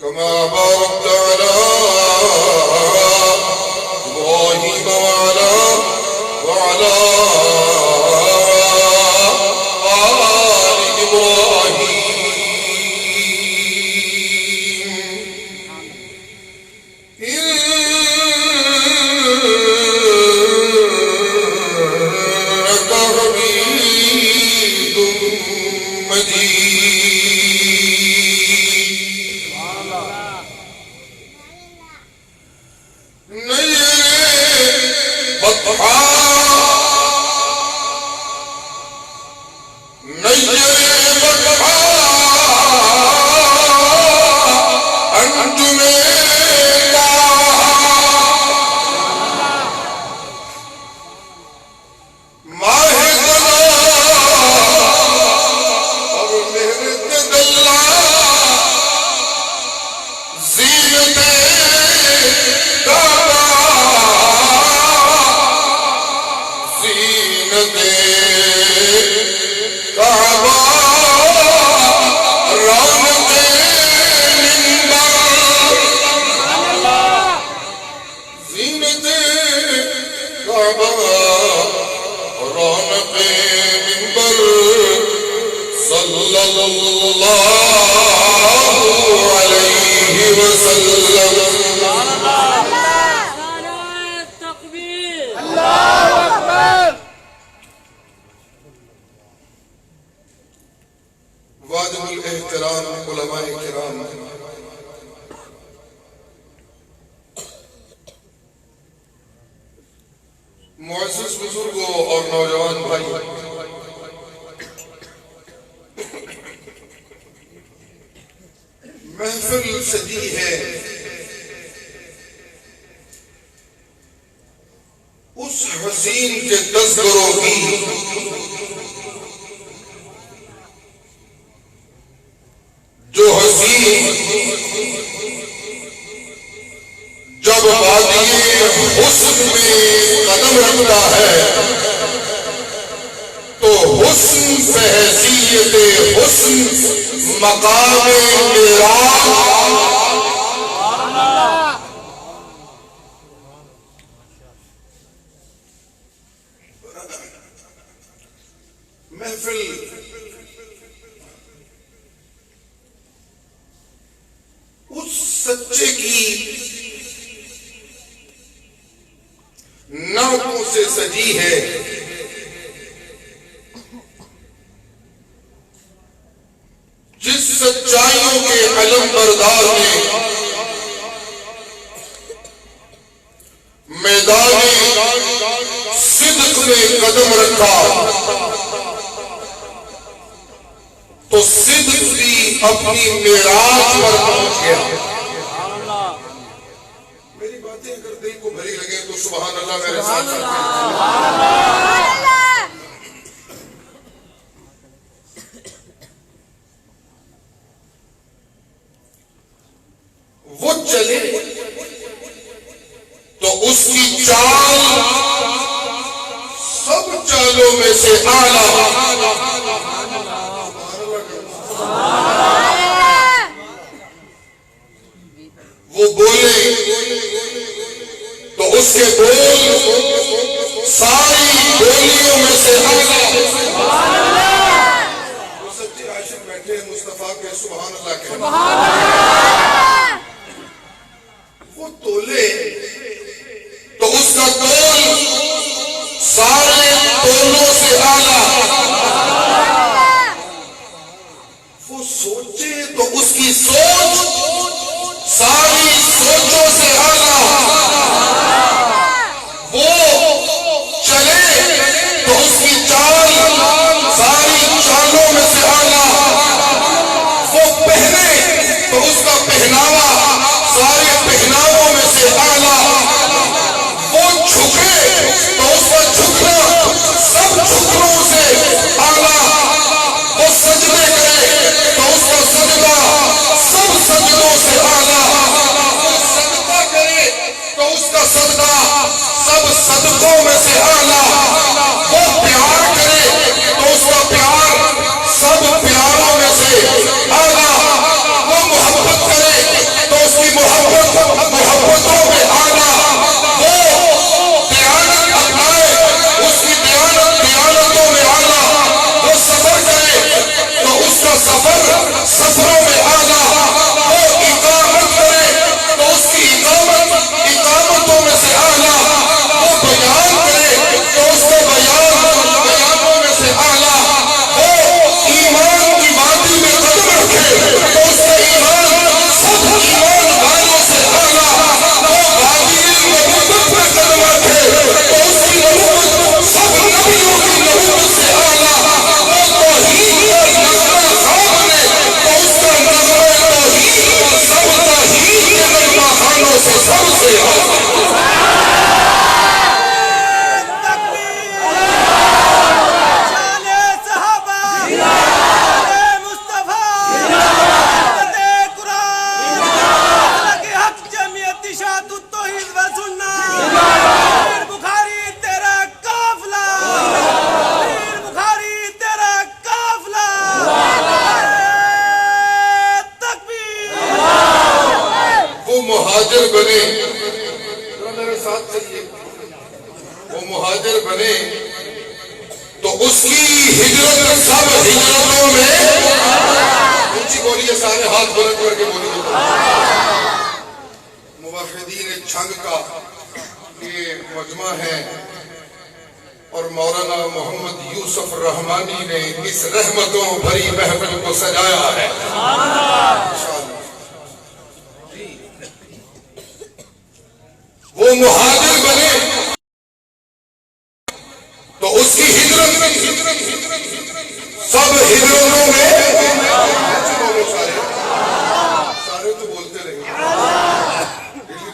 كما باركت على وسلم. اللہ اکبر. واجب الاحترام علماء کرام، معزز بزرگوں اور نوجوان بھائی، محفل سجی ہے اس حسین کے تذکروں کی جو حسین جب وادی حسن میں قدم رکھتا ہے تو حسن سے حیثیت حسن مقام معراج. محفل اس سچے کی نعتوں سے سجی ہے جس سچائیوں کے علم بردار نے میدان صدق میں قدم رکھا تو صدق بھی اپنی معراج پر پہنچ گیا. میری باتیں اگر دل کو بھری لگیں تو سبحان اللہ میرے ساتھ وہ چلے تو اس کی چال سب چالوں میں سے اعلیٰ. وہ بولے تو اس کے بول ساری بولیوں میں سے اعلیٰ. وہ سچے عاشق بیٹھے ہیں مصطفیٰ کے سبحان اللہ کے. وہ تولے تو اس کا تول سارے تولوں سے اعلیٰ. وہ سوچے تو اس کی سوچ ساری سوچوں سے اعلیٰ. وہ چلے تو اس کی چال ساری چالوں میں سے اعلیٰ. وہ پہنے تو اس کا پہناوا سارے پہناووں میں سے اعلیٰ. وہ جھکے تو اس کا جھکنا سب جھکنوں سے اعلیٰ. وہ سجدے کرے تو اس کا سجدہ سب سجدوں سے اعلیٰ. وہ صدقہ کرے تو اس کا صدقہ سب صدقوں میں سے اعلیٰ. وہ پیار کرے تو اس کا پیار سب پیاروں میں سے اعلیٰ. وہ محبت کرے تو اس کی محبت محبتوں میں اعلیٰ. وہ دیانت اپنائے اس کی دیانت دیانتوں میں اعلیٰ. وہ سفر کرے تو اس کا سفر سفروں میں اعلیٰ. وہ اقامت کرے تو اس کی اقامت اقامتوں میں سے اعلیٰ. وہ بیان کرے تو اس کا بیان بیانوں میں سے اعلیٰ. وہ ایمان کی وادی میں قدم رکھے تو اس کا ایمان سب ایمان والوں سے اعلیٰ. وہ وادی نبوت میں قدم رکھے تو اس کی نبوت سب نبیوں کی نبوت سے اعلیٰ. وہ توحید اور نظر خواب نے تو اس کا نظر توحید سب توحید کے نغمہ خانوں سے سب سے اعلیٰ. مہاجر بنے میرے ساتھ چلیے. وہ مہاجر بنے تو اس کی ہجرت سب ہجرتوں میں اونچی بولیے سارے ہاتھ بلند کر کے بولیے. موحدین جھنگ کا یہ مجمع ہے اور مولانا محمد یوسف رحمانی نے اس رحمتوں بھری محفل کو سجایا ہے. وہ مہاجر بنے تو اس کی ہجرت سب ہجرتوں میں سارے تو بولتے رہے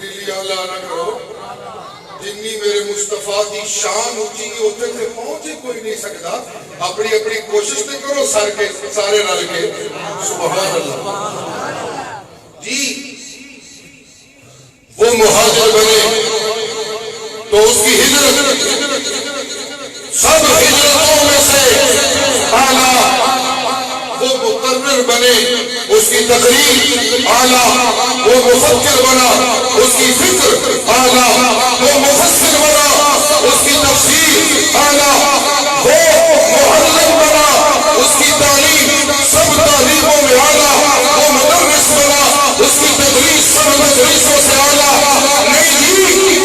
ڈیلی اللہ نہ کرو. جنی میرے مصطفیٰ کی شان اونچی کی ہوتے تھے پہنچے کوئی نہیں سکتا. اپنی اپنی کوشش تو کرو سارے رل کے. سبحان اللہ. جی وہ مہاجر بنے تو اس کی ہجرت سب ہجرتوں میں سے اعلیٰ. وہ مقرر بنے اس کی تقریر اعلیٰ. وہ مفکر بنا اس کی فکر اعلیٰ. وہ مفسر بنا اس کی تفسیر اعلیٰ. وہ معلم بنا اس کی تعلیم سب تعلیموں میں اعلیٰ. وہ مدرس بنا اس کی تدریس سب تدریسوں سے اعلیٰ. نہیں جی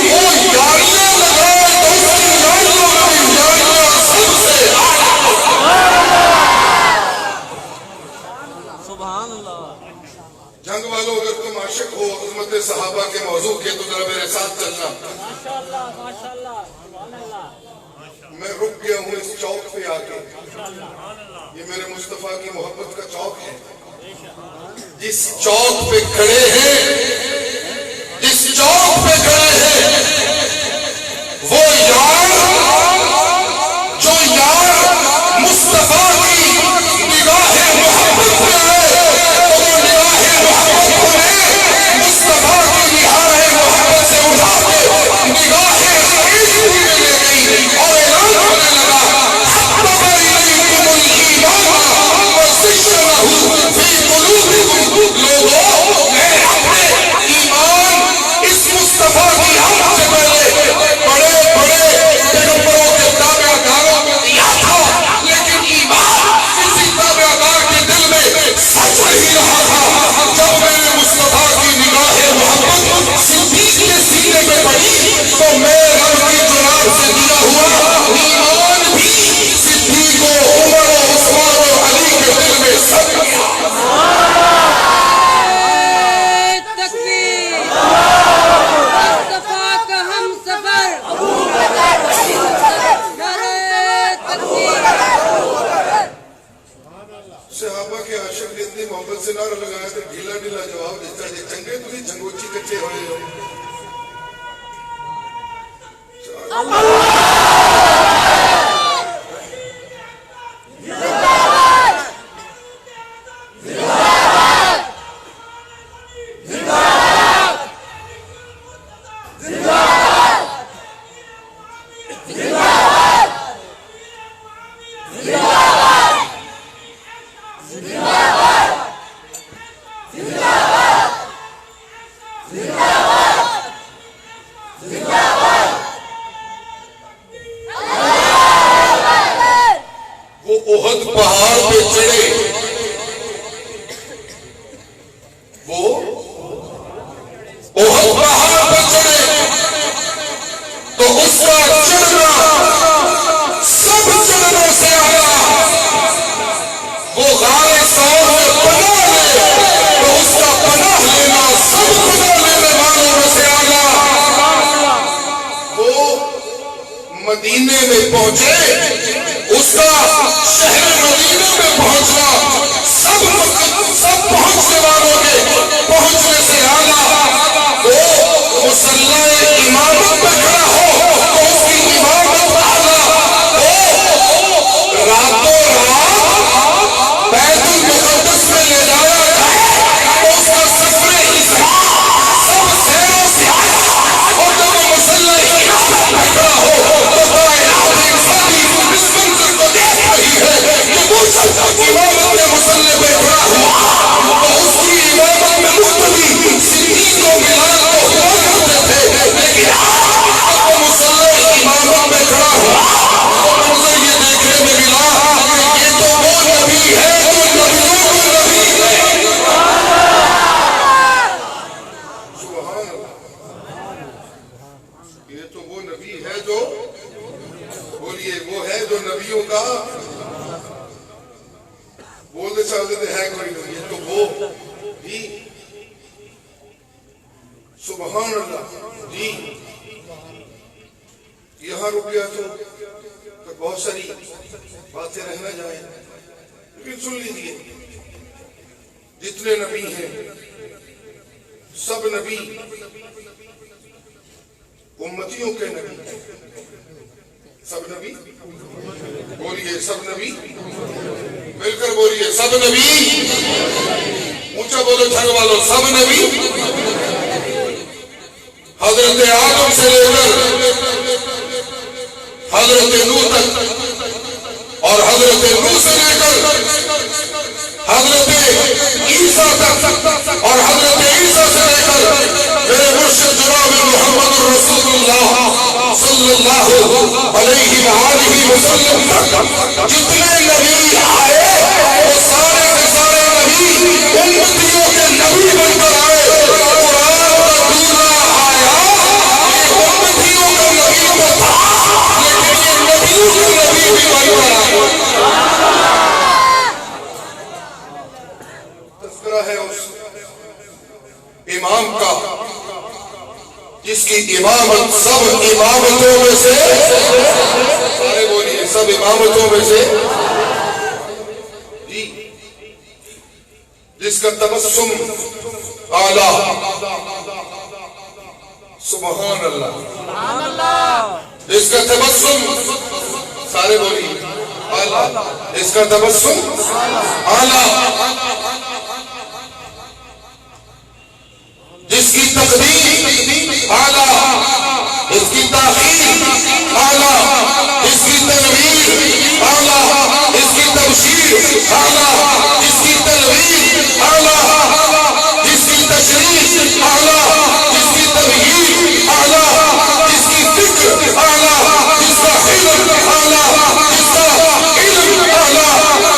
وہ یاریاں لگائے تو اس کی یاریوں میں یاریاں سب سے سبحان اللہ. جنگ والوں اگر تم عاشق ہو عظمت صحابہ کے موضوع کے تو ذرا میرے ساتھ چلنا. میں رک گیا ہوں اس چوک پہ آ کے. یہ میرے مصطفیٰ کی محبت کا چوک ہے. جس چوک پہ کھڑے ہیں جس چوک پہ کھڑے ہیں وہ یار جو یار مصطفیٰ کی نگاہ محبت پہ آئے تو وہ نگاہ محبت میں مصطفیٰ کی نگاہ محبت سے اٹھا کے نگاہ عشق میں لے گئی اور اعلان ہونے لگا حبب الیکم الایمان وزینہ فی قلوبکم. لوگوں میں اپنے ایمان اس مصطفیٰ کی حمد سے پہلے بڑے بڑے پیغمبروں کے تابع داروں کو دیا تھا لیکن ایمان کسی تابع دار کے دل میں سچ نہیں رہا تھا. جب میرے مصطفیٰ کی نگاہ محبت صدیق کے سینے میں پڑی تو میں رب کی جناب سے دیا ہوا ایمان بھی صدیق و عمر و عثمان و علی کے دل میں سچ گیا. تکبیر. مصطفیٰ کا ہم سفر. نعرہ تکبیر. صحابہ کے عاشق نے اتنی محبت سے نعرہ لگایا تو ڈھیلا ڈھیلا جواب دیتا ہے چنگے تھی جھنگوچی کچے ہوئے ہو. وہ احد پہاڑ پہ چڑھے وہ احد پہاڑ پہ چڑھے تو اس کا چڑھنا سب چڑھنوں سے اعلیٰ. وہ غار ثور میں پناہ لے تو اس کا پناہ لینا سب پناہ لینے والوں میں سے اعلیٰ. وہ مدینے میں پہنچے اس کا شہر مدینہ میں پہنچنا سب پہنچنے والوں کے پہنچنے سے اعلیٰ. وہ مصلی امامت پہ کھڑا ہو تو اس کی امامت اعلیٰ. وہ راتوں رات بیت المقدس میں لے جایا جائے تو اس کا سفر اسراء سب سیروں سے اعلیٰ. اور جب وہ مصلی امامت پہ کھڑا ہو تو کائنات ایک ساتھی اس منظر کو دیکھ رہی ہے کہ وہ سب کی امامت جتنے نبی ہیں سب نبی امتیوں کے نبی ہیں. سب نبی بولیے, سب نبی مل کر بولیے, سب نبی. اونچا بولو جھنگ والو, سب نبی. حضرت آدم سے لے کر حضرت نوح تک اور حضرت نوح سے لے کر حضرت عیسیٰ تک اور حضرت عیسیٰ سے لے کر میرے مرشد جناب محمد رسول اللہ صلی اللہ علیہ وآلہ وسلم تک جتنے نبی آئے وہ سارے کے سارے نبی امتیوں کے نبی بن کر آئے. قرآن کا دوسرا آیا یہ امتیوں کا نبی تو تھا لیکن یہ نبیوں کے نبی بھی بن کر آئے. تذکرہ ہے اس امام کا جس کی امامت سب امامتوں میں سے, سارے بولیے, سب امامتوں میں سے جی, جس کا تبسم اعلیٰ, سبحان اللہ, جس کا تبسم, سارے بولیے, اعلیٰ, جس کا تبسم اعلیٰ, جس کی تقدیر اعلیٰ, جس کی تاخیر اعلیٰ, جس کی تنویر اعلیٰ, جس کی تبشیر اعلیٰ, جس کی تنویر اعلیٰ, جس کی تشریح اعلیٰ, جس کی تبیین اعلیٰ, جس کی فکر اعلیٰ, جس کا علم اعلیٰ, جس کا علم اعلیٰ,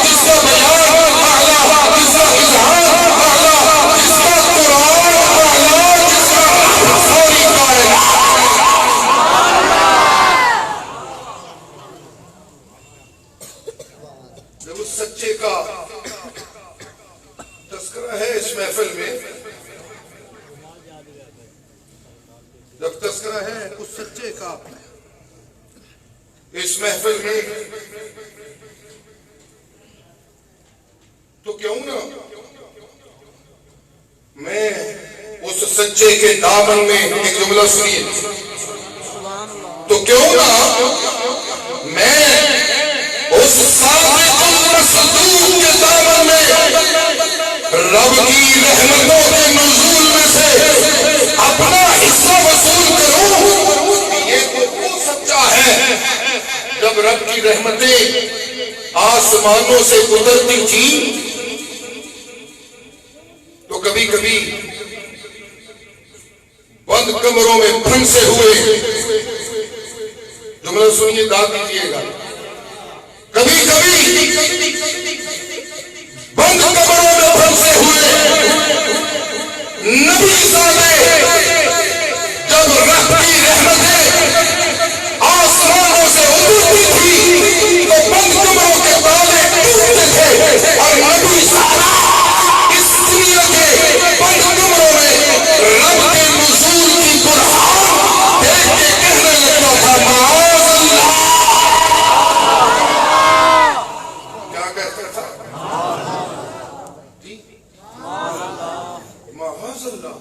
جس کا بیان اعلیٰ, جس کا اظہار اعلیٰ, جس کا قرآن اعلیٰ, جس کا ساری کائنات. جب اس سچے کا تذکرہ ہے اس محفل میں, جب تذکرہ ہے اس سچے کا اس محفل میں, تو کیوں نہ میں اس سچے کے دامن میں, ایک جملہ سنیے, تو کیوں نہ میں اس صادق المصدوق کے دامن میں رب کی رحمتوں کے نزول میں سے اپنا حصہ وصول کروں. یہ تو وہ سچا ہے جب رب کی رحمتیں آسمانوں سے اترتی تھیں تو کبھی کبھی بند کمروں میں پھنسے ہوئے, جملہ سنیے, داد دیجیے گا, کبھی کبھی بند کمروں میں پھنسے ہوئے نبی زادے جب رب کی رحمتیں آسمانوں سے اترتی تھی تو بند کمروں کے تالے ٹوٹتے تھے اور نبی زادہ اس دنیا کے بند کمروں میں رب کے نزول کی برہان دیکھ کے کہنے لگتا تھا, معاذ اللہ. کیا کہتا تھا؟ معاذ اللہ.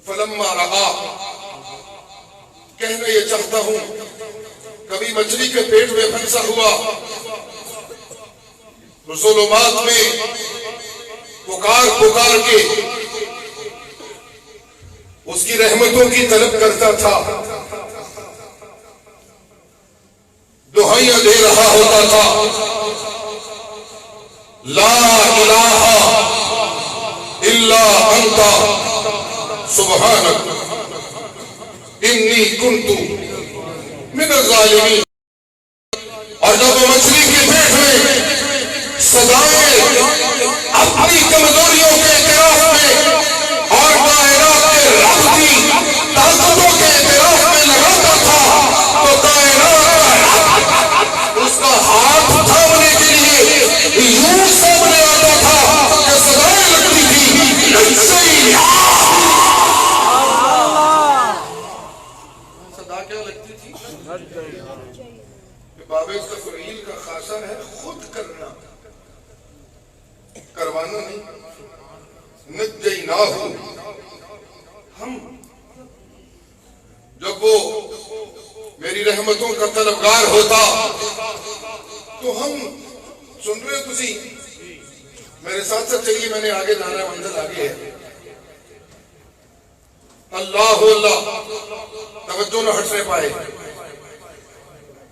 فلما رہا, کہنا یہ چاہتا ہوں, کبھی مچھلی کے پیٹ میں پھنسا ہوا ظلمات میں پکار پکار کے اس کی رحمتوں کی طلب کرتا تھا, دہائیاں دے رہا ہوتا تھا, لا الہ الا انت سبحانک انی کنت من الظالمین. اور جب وہ مچھلی کے پیٹ میں سدائے اپنی کمزوریوں کے اعتراف میں اور کائنات کے رب کی طاقتوں کے اعتراف میں لگاتا تھا تو کائنات کا رب اس کا ہاتھ تھامنے کے لیے یوں سامنے آتا تھا کہ سدائے لگتی تھی, صدا کیا لگتی تھی کہ باب تفریل کا خاصہ ہے خود کرنا, کروانا نہیں. نجیناہ، ہم جب وہ میری رحمتوں کا طلبگار ہوتا تو ہم سن رہے ہو تسی میرے ساتھ ساتھ چلیے، میں نے آگے جانا ہے، منزل آگے ہے. اللہ اللہ، توجہ نہ ہٹنے پائے.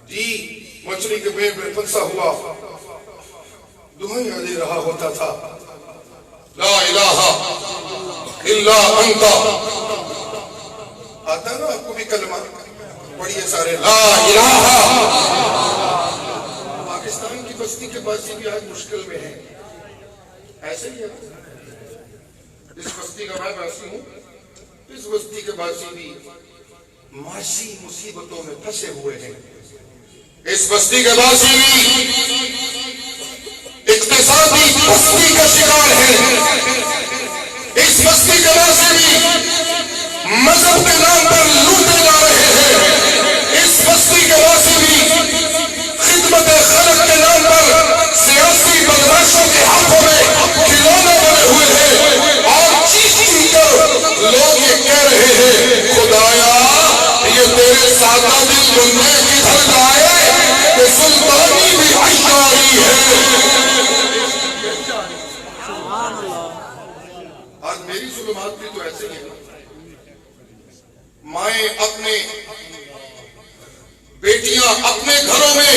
جی مچھلی کے پیٹ میں پھنسا ہوا دہائیاں دے رہا ہوتا تھا، لا الہ الا انت. آتا نا آپ کو بھی کلمہ پڑھیے سارے، لا الہ. پاکستان کی بستی کے باسی بھی آج مشکل میں ہے، ایسے ہی ہے. اس بستی کا میں باسی ہوں، اس بستی کے باسی بھی معاشی مصیبتوں میں پھنسے ہوئے ہیں. اس بستی کے باسی بھی اقتصادی پستی کا شکار ہے. اس بستی کے باسی بھی مذہب کے نام پر لوٹے جا رہے ہیں. اس بستی کے باسی بھی خدمت خلق کے نام پر سیاسی بدماشوں کے ہاتھوں میں کھلونے بنے ہوئے ہیں. اور چیخ کر لوگ یہ کہہ رہے ہیں، خدایا یہ تیرے سادہ دل بننے کدھر جائے کہ سلطانی بھی عیاری ہے. آج میری ظلمات بھی تو ایسے ہی ہیں. مائیں اپنے بیٹیاں اپنے گھروں میں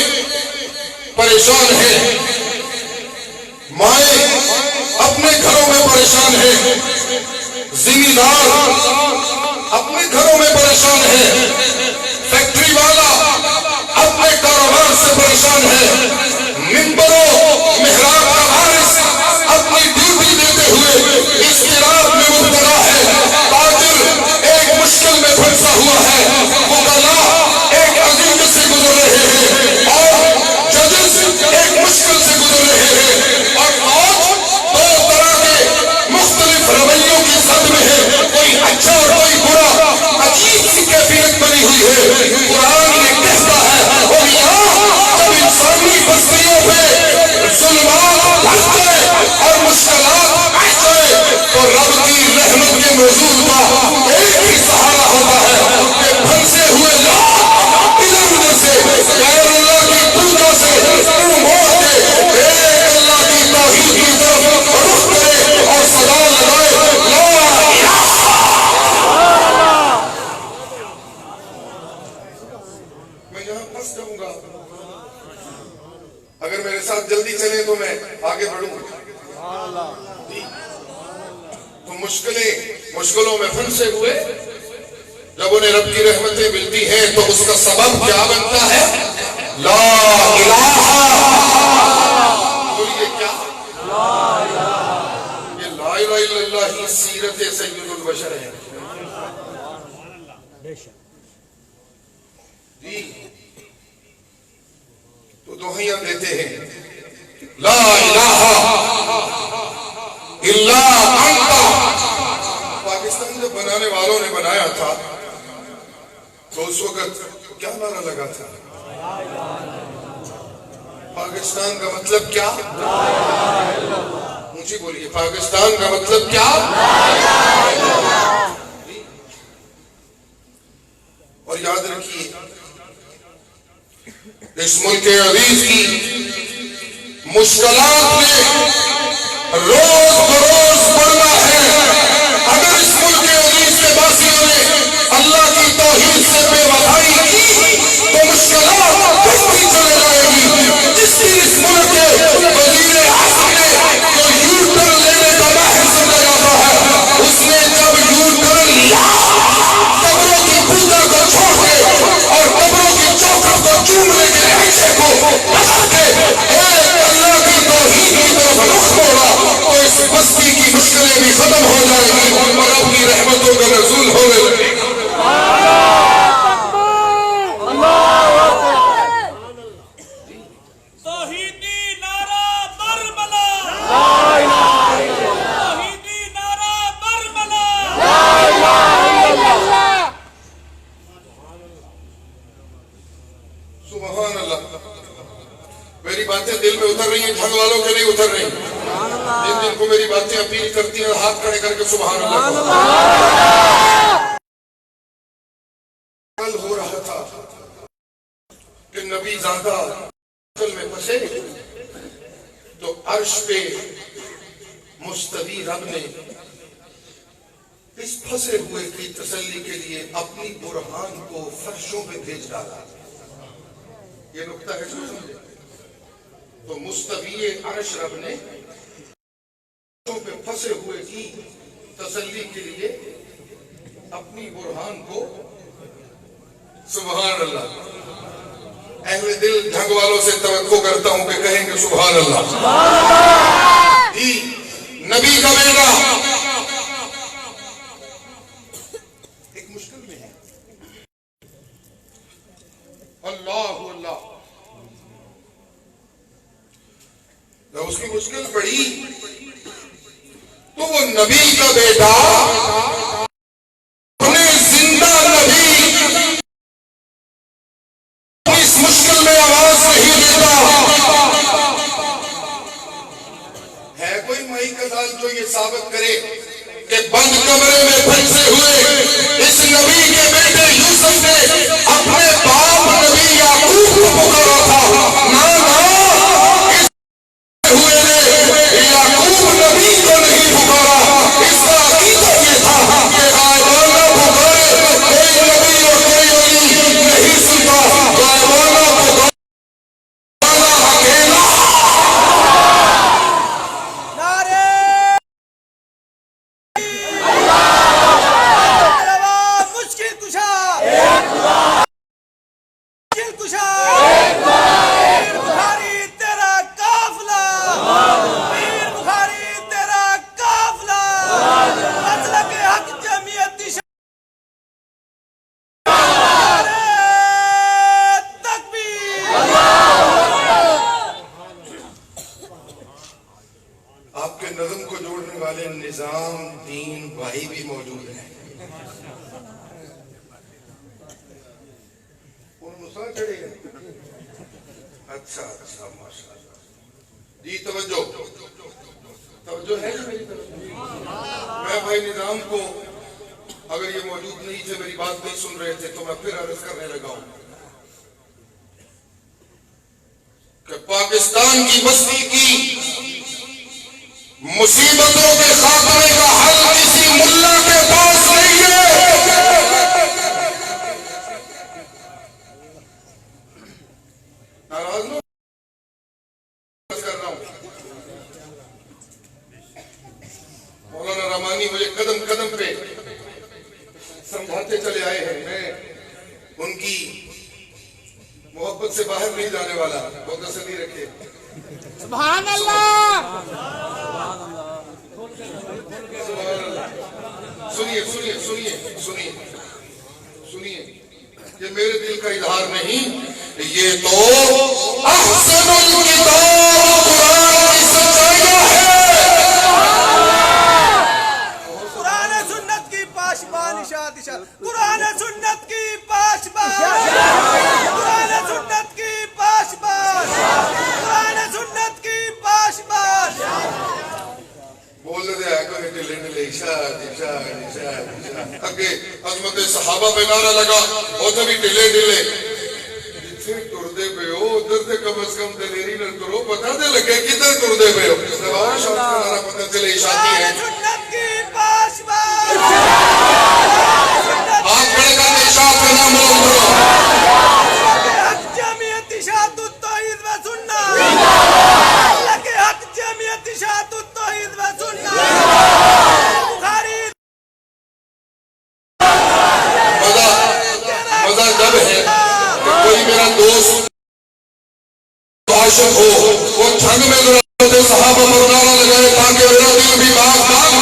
پریشان ہیں، مائیں اپنے گھروں میں پریشان ہیں، زمیندار اپنے گھروں میں پریشان ہیں، فیکٹری والا اپنے کاروبار سے پریشان ہے، منبروں محراب کا وارث اپنی ڈیوٹی دیتے ہوئے اضطراب میں مبتلا ہے، تاجر ایک مشکل میں پھنسا ہوا ہے، وکلاء ایک عظیم سے گزر رہے ہیں، اور ججز ایک مشکل سے گزر رہے ہیں. اور آج دو طرح کے مختلف رویوں کی زد میں ہے، کوئی اچھا اور کوئی برا. عجیب سی کیفیت بنی ہوئی ہے. قرآن یہ کہتا ہے، اور یہاں جب انسانی بستیوں پہ ظلمات بڑھ جائے اور مشکلات آ جائے تو رب کی رحمت کے نزول کا ایک ہی سہارا ہوتا ہے کہ پھنسے ہوئے لوگ ادھر ادھر سے غیر اللہ کی پوجا سے منہ موڑ کے ایک اللہ کی توحید کی طرف رخ کرے اور صدا لگائے، لا الہ. میں یہاں پھنس جاؤں گا. اگر میرے ساتھ جلدی چلے تو میں آگے بڑھوں. تو مشکلوں میں پھنسے ہوئے جب انہیں رب کی رحمتیں ملتی ہیں تو اس کا سبب کیا بنتا ہے؟ لا الہ. بولیے کیا؟ یہ لا الہ الا اللہ ہی سیرت سید البشر ہے. جی تو دہائیاں دیتے ہیں، لا الہ الا انت. پاکستان جب بنانے والوں نے بنایا تھا تو اس وقت کیا نعرہ لگا تھا؟ پاکستان کا مطلب کیا؟ اونچی بولیے، پاکستان کا مطلب کیا؟ اور یاد رکھیے اس ملک عزیز کی مشکلات میں روز بروز بڑھنا ہے. اگر اس ملک عزیز کے باسیوں نے اللہ کی توحید سے بے وفائی کی تو مشکلات بڑھتی چلے جائے گی. جس دن اس ملک کے وزیر اعظم نے جو یو ٹرن لینے کا باہر سمجھا جاتا ہے، اس نے جب یو ٹرن لیا قبروں کی پوجا کو چھوڑ کے اور قبروں کی چوکھٹ کو چومنے کے عیشے کو لگا کے ایک اللہ کی توحید کی طرف رخ موڑا تو اس بستی کی مشکلیں بھی ختم ہو جائیں گی اور اپنی رحمتوں کا نزول ہونے لگے گا. توحیدی نعرہ برملا، توحیدی نعرہ برملا. سبحان اللہ. میری باتیں دل میں اتر رہی ہیں، جھنگ والوں کے نہیں اتر رہی. جن جن کو میری باتیں اپیل کرتی ہیں ہاتھ کھڑے کر کے سبحان اللہ. کل ہو رہا تھا کہ نبی زادہ عقل میں پھنسے تو عرش پہ مستوی رب نے اس پھنسے ہوئے کی تسلی کے لیے اپنی برہان کو فرشوں پہ بھیج ڈالا. یہ نقطہ ہے سمجھے. تو مستوی عرش رب نے فرشوں پہ پھنسے ہوئے کی تسلی کے لیے اپنی برہان کو سبحان اللہ. اہل دل جھنگ والوں سے توقع کرتا ہوں کہ کہیں گے سبحان اللہ. جی نبی کا بیٹا ایک مشکل میں ہے. اللہ اللہ جب اس کی مشکل پڑی تو وہ نبی کا بیٹا اپنے زندہ نبی اس مشکل میں آواز نہیں دیتا. ہے کوئی مائی کا دال جو یہ ثابت کرے کہ بند کمرے میں پھنسے ہوئے اس نبی کے بیٹے یوسف نے اپنے باپ نبی یعقوب کو پکارا تھا؟ نہ اس ہوئے نے یعقوب نبی کو نہیں پکارا. اس کا عقیدہ یہ تھا کہ غائبانہ پکارے کوئی نبی اور کوئی ولی نہیں سنتا. غائبانہ پکارا اکیلا. آپ کے نظم کو جوڑنے والے نظام دین بھائی بھی موجود ہیں. اچھا اچھا ماشاء اللہ. جی توجہ توجہ ہے میری طرف. میں بھائی نظام کو اگر یہ موجود نہیں تھے میری بات نہیں سن رہے تھے تو میں پھر عرض کرنے لگا ہوں کہ پاکستان کی بستی کی مصیبتوں کے خاتمے کا حل کسی ملا کے پاس نہیں ہے. ناراض نہ کر رہا ہوں. مولانا رحمانی مجھے قدم قدم پہ سمجھاتے چلے آئے ہیں. میں ان کی محبت سے باہر نہیں جانے والا. بہت تسلی رکھے. سبحان اللہ. سنیے سنیے سنیے سنیے سنیے یہ میرے دل کا اظہار نہیں. یہ تو احسن الکتاب قرآن کی سچائیاں ہے. قرآن سنت کی پاشبان اشاعت اشاعت. قرآن سنت کی پاشبان. قرآن سنت کی پاشبان. قرآن سنت کی پاشبان. بولنے دے آئے کوئی ڈلے ڈلے اشاعت اشاعت اشاعت اشاعت. اگے عظمت صحابہ پہ نعرہ لگا ادھر بھی ڈلے ڈلے. جتھے ٹردے پہ ہو ادھر سے کم از کم دلیری نہ کرو. پتہ دے لگے کدھر ٹردے پہ ہو. سوال شاعت کا نعرہ پتہ چلے اشاعتی ہے. سنت کی پاشبان. آپ کھڑے کر کے اشاعت کا نام بلند کرو. حق جمعیت اشاعت التوحید و سنت. لکہ حق جمعیت اشاعت التوحید و سنت. بخاری مزہ جب ہے کہ کوئی میرا دوست عاشق ہو وہ جھنگ میں ذرا صحابہ پر نعرہ لگائے تاکہ میرا دل بھی باغ باغ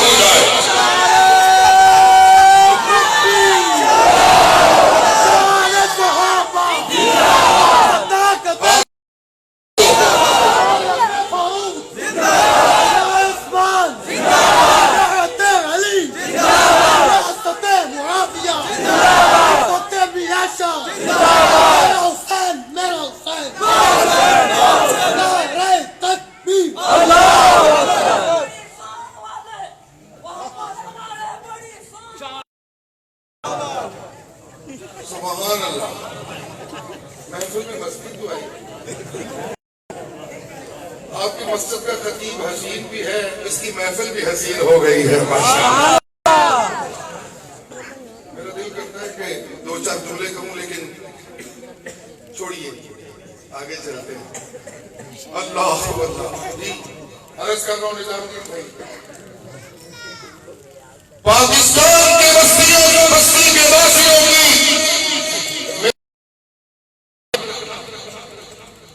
سبحان اللہ. محفل میں مسجد تو آئی. آپ کی مسجد کا خطیب حسین بھی ہے, اس کی محفل بھی حسین ہو گئی ہے ماشاءاللہ. میرا دل کرتا ہے کہ دو چار جملے کہوں, لیکن چھوڑیے آگے چلتے ہیں. اللہ اللہ. جی عرض کر رہا ہوں نظام الدین بھائی, پاکستان کے بستیوں بستی کے واسیوں کی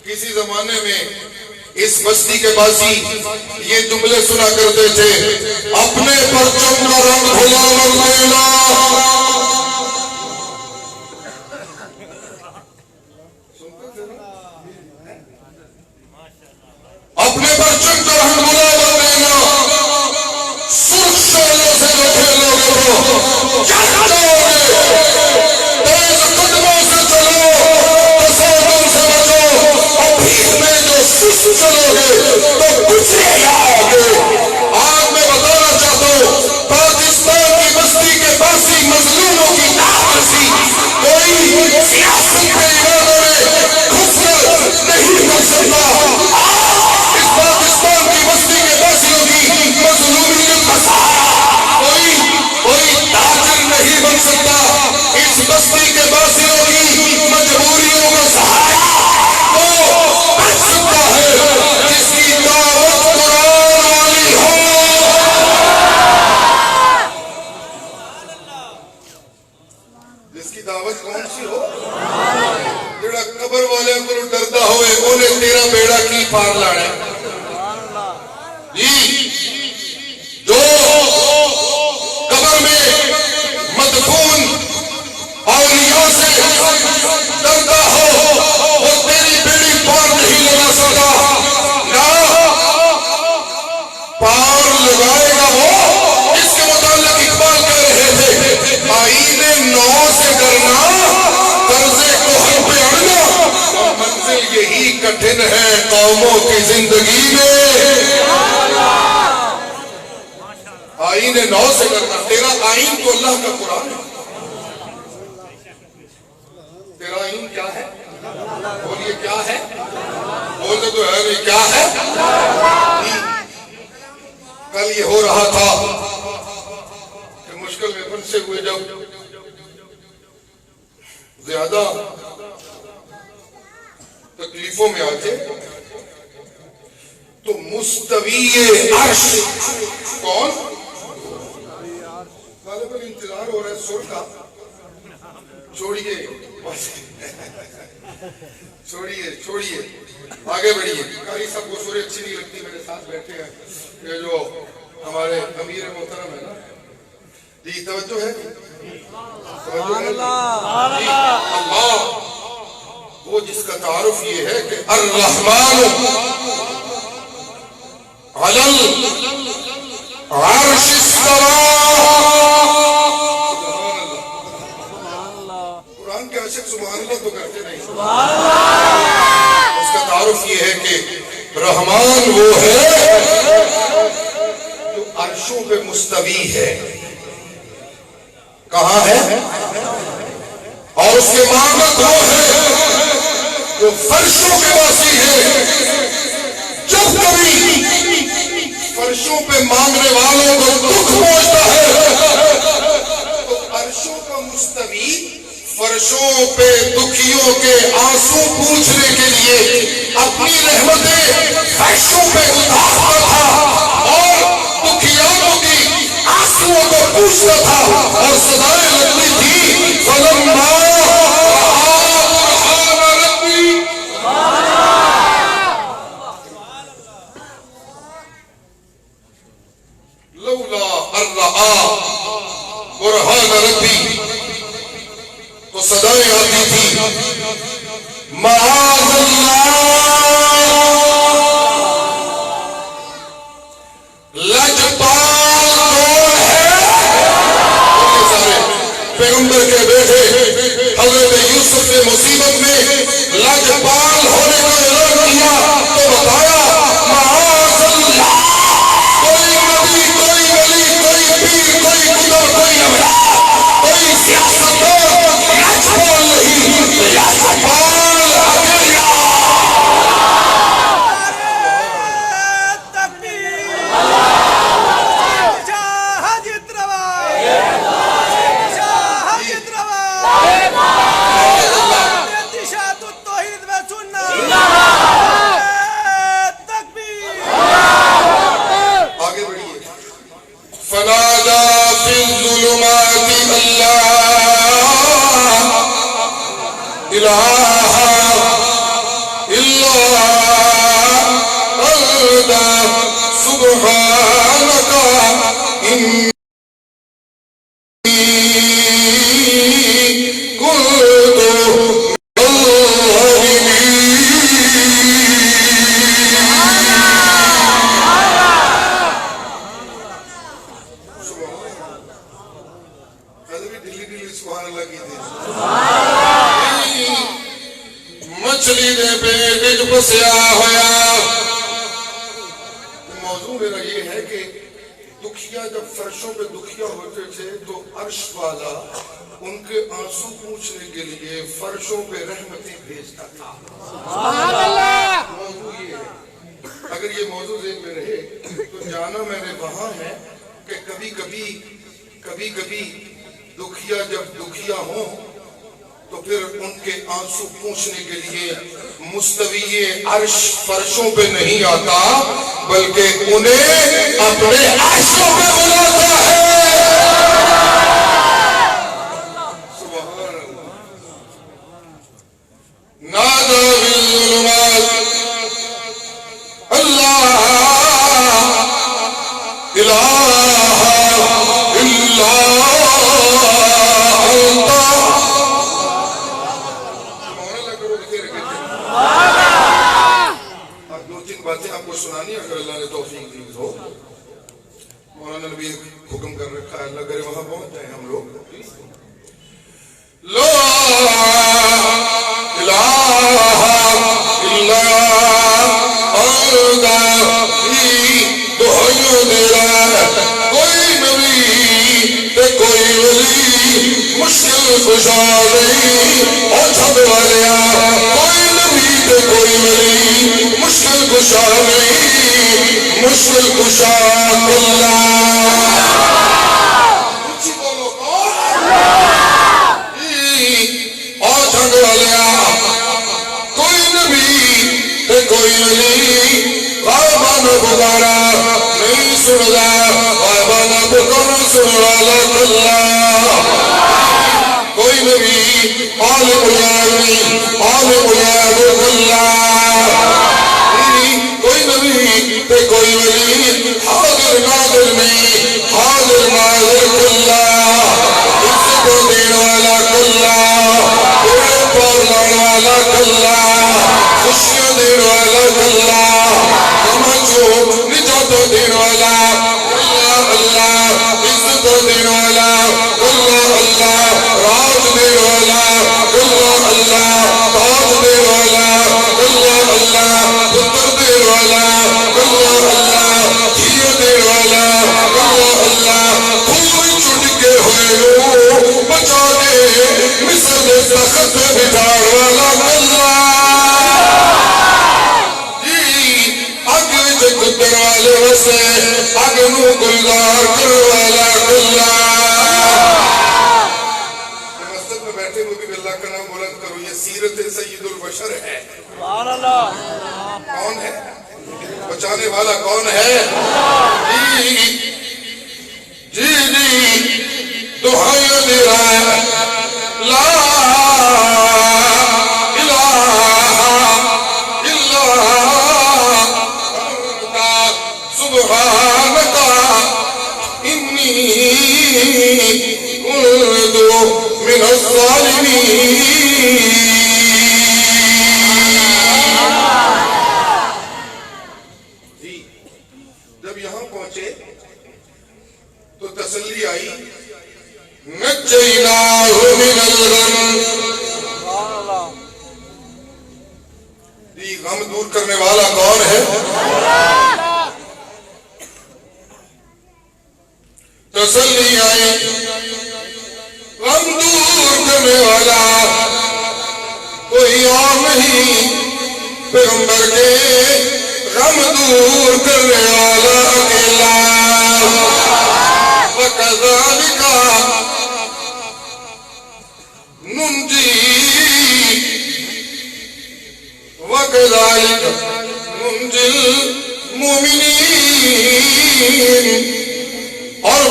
کسی زمانے میں اس بستی کے باسی یہ جملے سنا کرتے تھے, اپنے پرچم کا رنگ بھلا مت دینا. اپنے پرچم کا رنگ بھلا مت دینا. سرخ شعلوں سے جو کھیلو گے تو کیا کرو گے. تیز قدموں سے چلو, تصادم سے بچو, اور بھیڑ میں جو سست چلو گے تو گزرے جاؤ گے. آج میں بتانا چاہتا ہوں, پاکستان کی بستی کے باسی مظلوموں کی ناپرسی کوئی سیاست کے ارادوں میں گھس کر نہیں کر سکتا. اس پاکستان کی بستی کے باسیوں کی مظلومیت کا سہارا کوئی تاجر نہیں بن سکتا. اس بستی کے باسیوں کی مجبوریوں کا سہارا وہ بن سکتا ہے جس کی دعوت قرآن والی ہو. جس کی دعوت کون سی ہو؟ جڑا قبر والے کو ڈردا ہوئے انہیں تیرا بیڑا کی پار لانا. جی جو قبر میں مدفون اولیاء سے ڈرتا ہو وہ تیری بیڑی پار نہیں لگا سکتا. نہ پار لگائے گا وہ. اس کے متعلق اقبال کہہ رہے تھے, آئین نو سے کرنا, قرضے کو ہم پہ اڑنا, اور منزل یہی کٹھن ہے قوموں کی زندگی میں. آئین نو سے کرنا. تیرا آئین تو اللہ کا قرآن ہے. تیرا آئین کیا ہے؟ بولیے کیا ہے؟ بولتے تو ہے نہیں, کیا ہے؟ کل یہ ہو رہا تھا کہ مشکل میں پھنسے ہوئے جب زیادہ تکلیفوں میں آتے تو مستوی عرش کون؟ غالباً انتظار ہو رہا ہے سر کا. چھوڑیے چھوڑیے آگے بڑھیے. قاری صاحب کو سوریں اچھی نہیں لگتی, میرے ساتھ بیٹھے ہیں یہ جو ہمارے امیر محترم ہے نا. جی توجہ ہے, اللہ. وہ جس کا تعارف یہ ہے کہ الرحمن علی العرش استوى. قرآن کے عاشق سبحان اللہ تو کرتے نہیں. اس کا تعارف یہ ہے کہ رحمان وہ ہے جو عرشوں پہ مستوی ہے. کہاں ہے؟ اور اس کے مالک وہ ہے جو فرشوں کے واسی ہے. جب کبھی فرشوں پہ مانگنے والوں کو دکھ پہنچتا ہے تو عرشوں کا مستوی فرشوں پہ دکھیوں کے آنسو پوچھنے کے لیے اپنی رحمتیں فرشوں پہ اتارتا تھا اور دکھیانوں کی آنسوؤں کو پوچھتا تھا اور صدائیں لگتی تھی فلما لولا الرعا برہان ربی تو صدائیں آتی تھی معاذ اللہ لجپال کون ہے؟ سارے پیغمبر کے بیٹے حضرت یوسف نے مصیبت میں لجپال ہونے کا اعلان کیا تو بتایا معاذ اللہ. کوئی نبی, کوئی ولی, کوئی پیر, کوئی قدر, کوئی اولیاء, کوئی سیاستدان لجپال فنادى في الظلمات أن لا إله إلا أنت سبحانك إني كنت من مچھلی دے پیٹ وچ پسیا ہویا. موضوع میرا یہ ہے کہ دکھیا جب فرشوں پہ دکھیا ہوتے تھے تو عرش والا ان کے آنسو پوچھنے کے لیے فرشوں پہ رحمتیں بھیجتا تھا. سبحان اللہ. موضوع یہ ہے. اگر یہ موضوع ذہن میں رہے تو جانا میں نے وہاں ہے کہ کبھی کبھی دکھیا جب دکھیا ہوں تو پھر ان کے آنسو پوچھنے کے لیے مستوی عرش فرشوں پہ نہیں آتا بلکہ انہیں اپنے عرشوں پہ بلاتا ہے. سبحان اللہ. نادى بالظلمات اللہ الہ الا انت. اب دو تین باتیں آپ کو سنانی اگر اللہ نے توفیق دی ہو. مولانا نے بھی حکم کر رکھا ہے, اللہ کرے وہاں پہنچ جائیں ہم لوگ. لا الہ الا انت. دہائی دے رہا ہے کوئی نبی تے کوئی ولی مشکل کشا نہیں اور چھب والیا. کوئی نبی تے کوئی ولی مشکل کشا نہیں, مشکل کشا اللہ. اچھی بولو کون اور چھب والیا. کوئی نبی تے کوئی ولی غائبانہ پکارا نہیں سندا, غائبانہ پکارا سن والا اللہ. کوئی نبی عالم الغیب نہیں, عالم الغیب اللہ. کوئی نبی تے کوئی ولی حاضر ناظر نہیں, حاضر ناظر اللہ. عزت دین والا اللہ, بڑے پار لانے والا اللہ, خوشیاں دین والا اللہ, نجات دین والا اللہ اللہ, عزت دین والا اللہ اللہ, راج دین والا اللہ اللہ, تاج دین والا اللہ اللہ, پتر دین والا اللہ اللہ, دھیے دین والا اللہ اللہ. کوئی چھٹ کے ہوئے بچا کے مصر تخت بٹھا والا اللہ. گدر والے وسے اگنو گلزار کر والا اللہ. مسجد میں بیٹھے ہوئے بھی اللہ کا نام بلند کرو. یہ سیرت سید البشر ہے. سبحان اللہ. کون ہے بچانے والا؟ کون ہے؟ جی دعائیں دے رہا ہے. لا سبحانك إني كنت من الظالمين. جب یہاں پہنچے تو تسلی آئی. نجيناه من الغم. یہ غم دور کرنے والا کون ہے؟ تسلی آئی. غم دور کرنے والا کوئی اور نہیں, پیغمبر کے غم دور کرنے والا اکیلا. وَكَذَلِكَ نُنْجِي وَكَذَلِكَ نُنْجِي الْمُؤْمِنِينَ. اور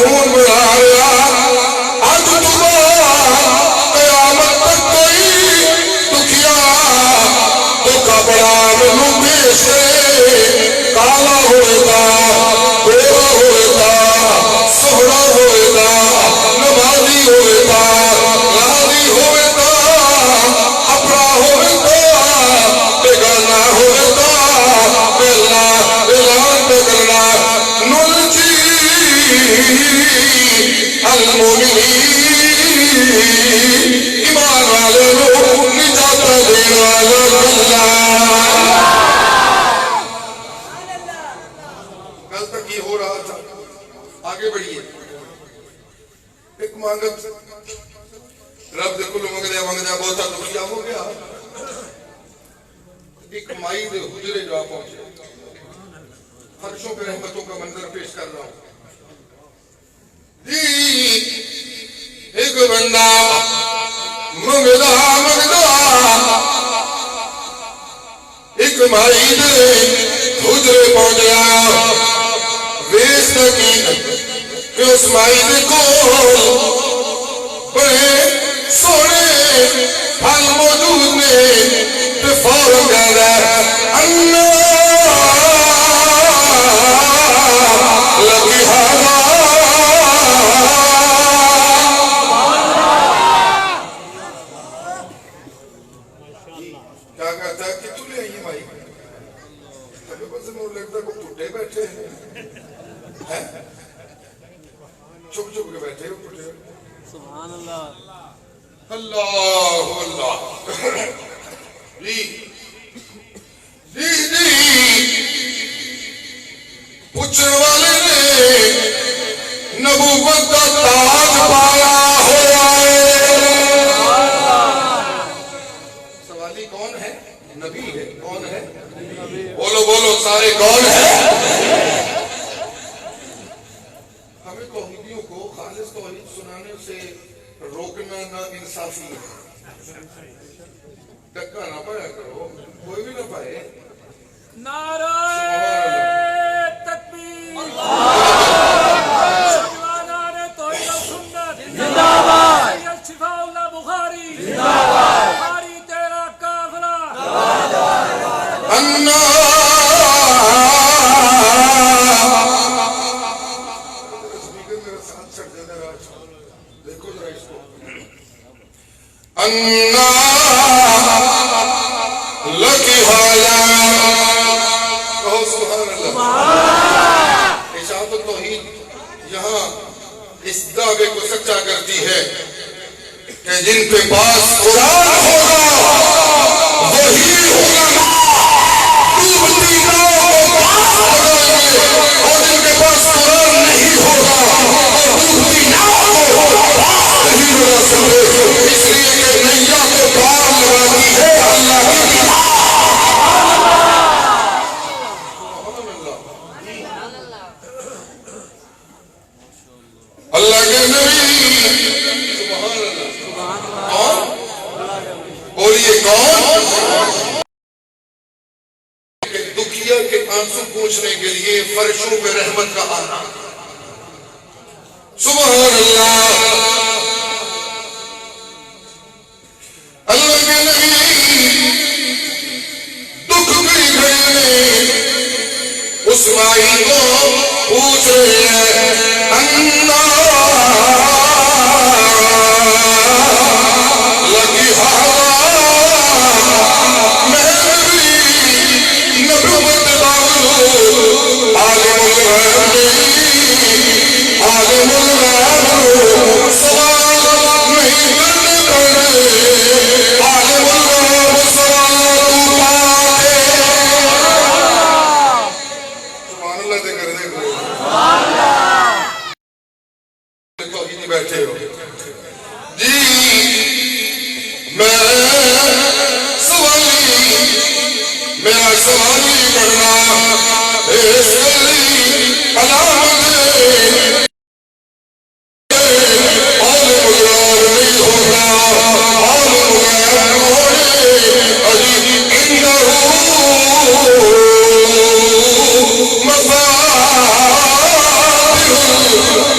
قانون بنا رہا اج تو بعد قیامت تک کوئی دکھیا دکھا بڑا مینو پیش کالا ہوئے گا گورا ہوئے گا سہرا ہوئے گا نمازی ہوئے گا لاری ہوئے گا اپنا ہوئے گا بیگانہ ہوئے گا بیلا اعلان کرنا نلجی المومنین ایمان والے لوگ نجات دینے والا اللہ. کل تک یہ ہو رہا تھا. آگے بڑھیے. ایک مانگت رب دے کلو منگدیا بہتا دکھیا ہو گیا. ایک مائی دے حجرے جا پہنچے. فرشوں پہ رحمتوں کا منظر پیش کر رہا ہوں. ایک بندہ منگدا ایک مائی دے حجرے پہنچ گیا. ویس تک کہ اس مائی دے کو بڑے سونے پھل موجود نے تو فوراً کہہ رہا اللہ لگی حالا. کیا کہتا ہے کہ تو لے آئیے بھائی ہمیں بس مجھے لگتا ہے کہ ٹوٹے بیٹھے ہیں چھپ چھپ کے بیٹھے ہو ٹوٹے. سبحان اللہ اللہ اللہ جی جی جی پوچھنے والے نے نبوت کا تاج پایا ہوا ہے. سوالی کون ہے؟ نبی ہے. کون ہے؟ بولو بولو سارے کون ہے؟ ہمیں توحیدیوں کو خالص توحید سنانے سے روکنا نہ انصافی ہے. ڈکا نہ پایا کرو کوئی بھی نہ پائے. نعرہ تکبیر نعرہ توحید و سنت زندہ باد. سید شفاء اللہ بخاری زندہ باد. بخاری تیرا قافلہ انا میرے ساتھ چڑھ جاتا ہے. دیکھو ذرا اس کو. انا لکی حالا. کہو سبحان اللہ. اشاعت التوحید یہاں اس دعوے کو سچا کرتی ہے کہ جن کے پاس قرآن ہوگا وہی علماء ڈوبتی ناؤ کو پاس لگائیں گے اور جن کے پاس قرآن نہیں ہوگا وہ ڈوبتی ناؤ کو پاس نہیں لگا سکتے. اس لیے کہ نیا کو پار لگاتی ہے اللہ کی کتاب. اللہ کے نبی سبحان اللہ. کون؟ بولیے کون؟ دکھیا کے آنسو پوچھنے کے لیے فرشوں پہ رحمت کا آنا. سبحان اللہ. اللہ کے نبی دکھ کی گھڑی میں اس مائی کو پوچھ رہے ہیں لگی حالا. میں نبی نبوت باوجود عالم الغیب نہیں عالم الغیب سوال نہیں کرنے پڑے. عالم الغیب سوال تو پاتے. سبحان اللہ دے کر دیکھو توحیدی بیٹھے ہو جی. میں سوالی میرا سوالی پڑھنا اس گلی علامت عالم الغیب نہیں ہوگا. عالم الغیب ہوئے علی انہو مفاتح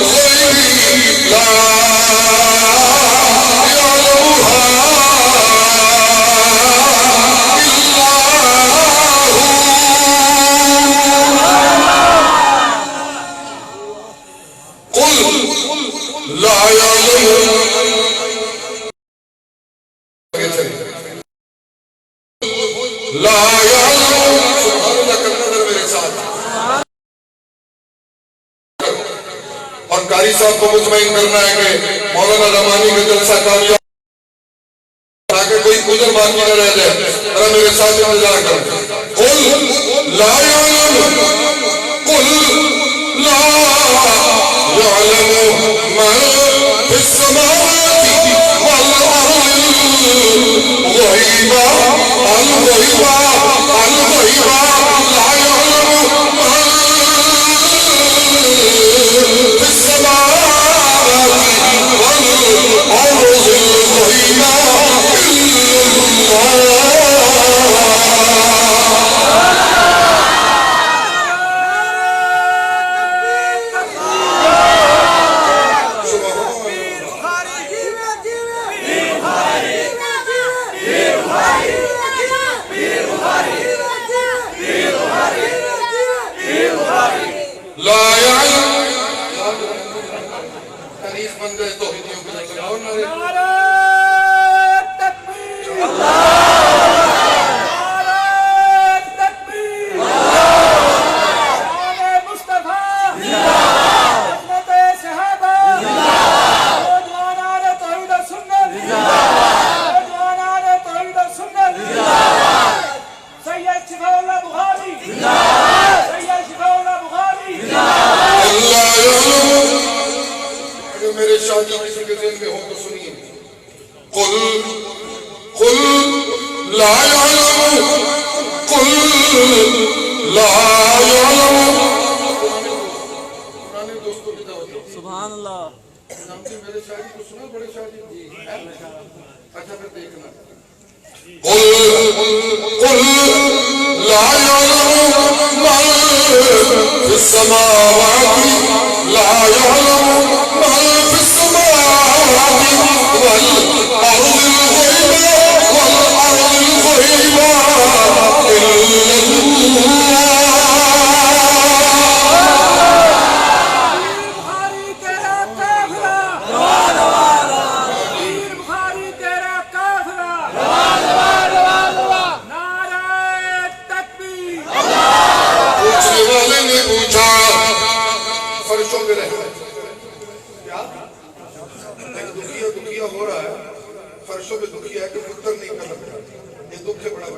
الغیب لا يعلم لا يعلم سبحان اللہ کرنا ذرا میرے ساتھ. اور قاری صاحب کو مطمئن کرنا ہے کہ مولانا رحمانی کا جلسہ کامیاب تاکہ کوئی گزر باقی نہ رہ جائے. ذرا میرے ساتھ انتظار کریں. قل لا يعلم قل لا يعلم من في السماوات والأرض الغيب الغيب الغيب لا يعلم من في السماوات والأرض الغيب إلا لا يعلم تاریخ بن گئے تو نعرہ تکبیر نعرہ تکبیر شان مصطفیٰ عظمت صحابہ نوجوانان توحید و سنت نوجوانان توحید و سنت سید شفیع اللہ بخاری سید شفیع اللہ بخاری. اللہ یعلم. اگر میرے شاہدی کسی کے ذہن میں ہو تو سنیے. قل لا يعلم قل لا يعلم. پرانے دوستوں کی دعوت ہے. سبحان اللہ. میرے شاہدی کو سنا بڑے شاہدی. اچھا پھر دیکھنا. قل لا يعلم من في السماوات لا يعلم من في السماوات والأرض الغيب والأرض الغيب إلا بخاری تیرا قافلہ بخاری تیرا قافلہ. نعرہ تکبیر. پوچھنے والے نے پوچھا فرشوں پہ رہتا ہے کیا دکھیا ہو رہا ہے. فرشوں پہ دکھیا ہے کہ پتر نہیں کر رہا. یہ دکھ ہے بڑا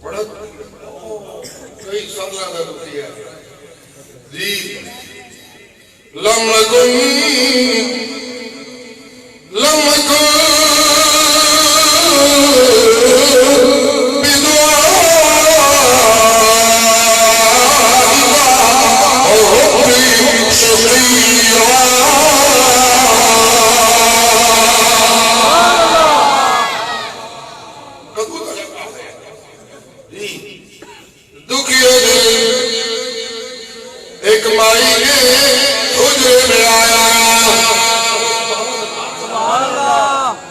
بڑا کئی سال زیادہ دکھی ہے جی. لم يكن ایک مائی کے حجرے میں آیا.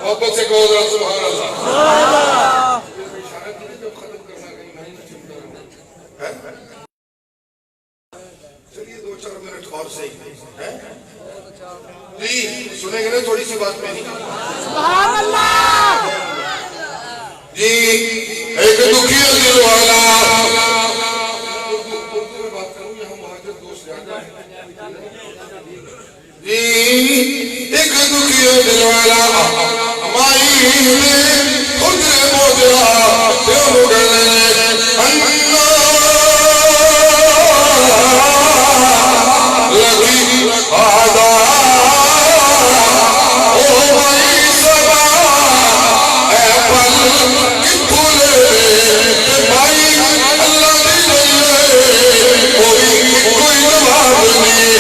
محبت سے کہو ذرا سبحان اللہ. چلیے 2-4 منٹ اور صحیح جی سنیں گے نا تھوڑی سی بات میں سبحان اللہ. جی ایک دکھی دل والا جی ایک دکھی دل والا مائی نے حجرے موجرا پیوں گلے لگی آدھا او مائی سبا اے پل کی پھولے مائی اللہ دی لئے کوئی جواب نہیں.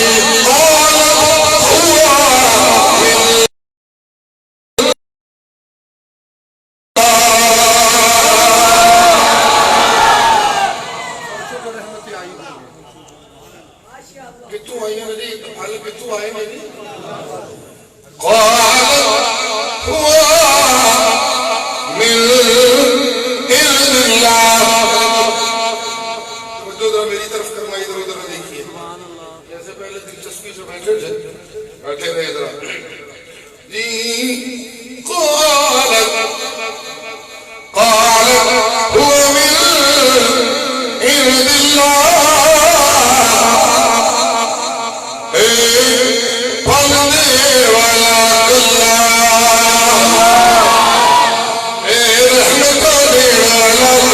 کتوں آئی ہیں جی پھل کتوں آئے ہیں جی. قال هو من عند اللہ. جو ذرا میری طرف کرنا ادھر ادھر دیکھیے ویسے پہلے دلچسپی سے بیٹھے رہے ذرا جی قالت هو من عند اللہ پڑھنے والا اللہ رحمت دینے والا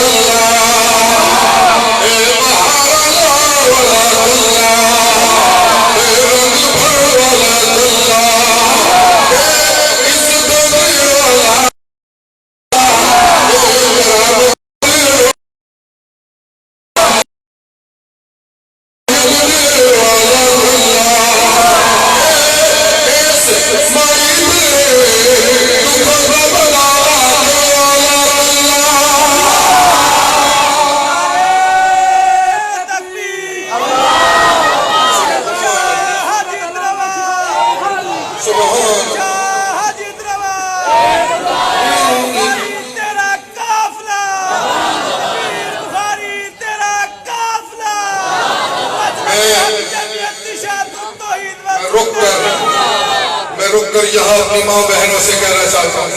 یہاں اپنی ماں بہنوں سے کہنا چاہتا ہوں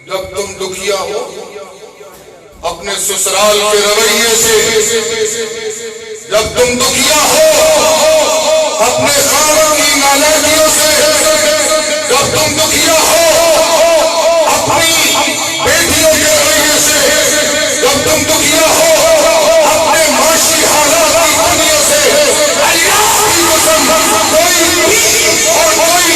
جب تم دکھیا ہو اپنے سسرال کے رویے سے جب تم دکھیا ہو اپنے خاندان کی نالائکیوں سے جب تم دکھیا ہو اپنی بیٹیوں کے رویے سے جب تم دکھیا ہو اپنے معاشی حالات کی کمیوں سے اللہ کی قسم کوئی اور کوئی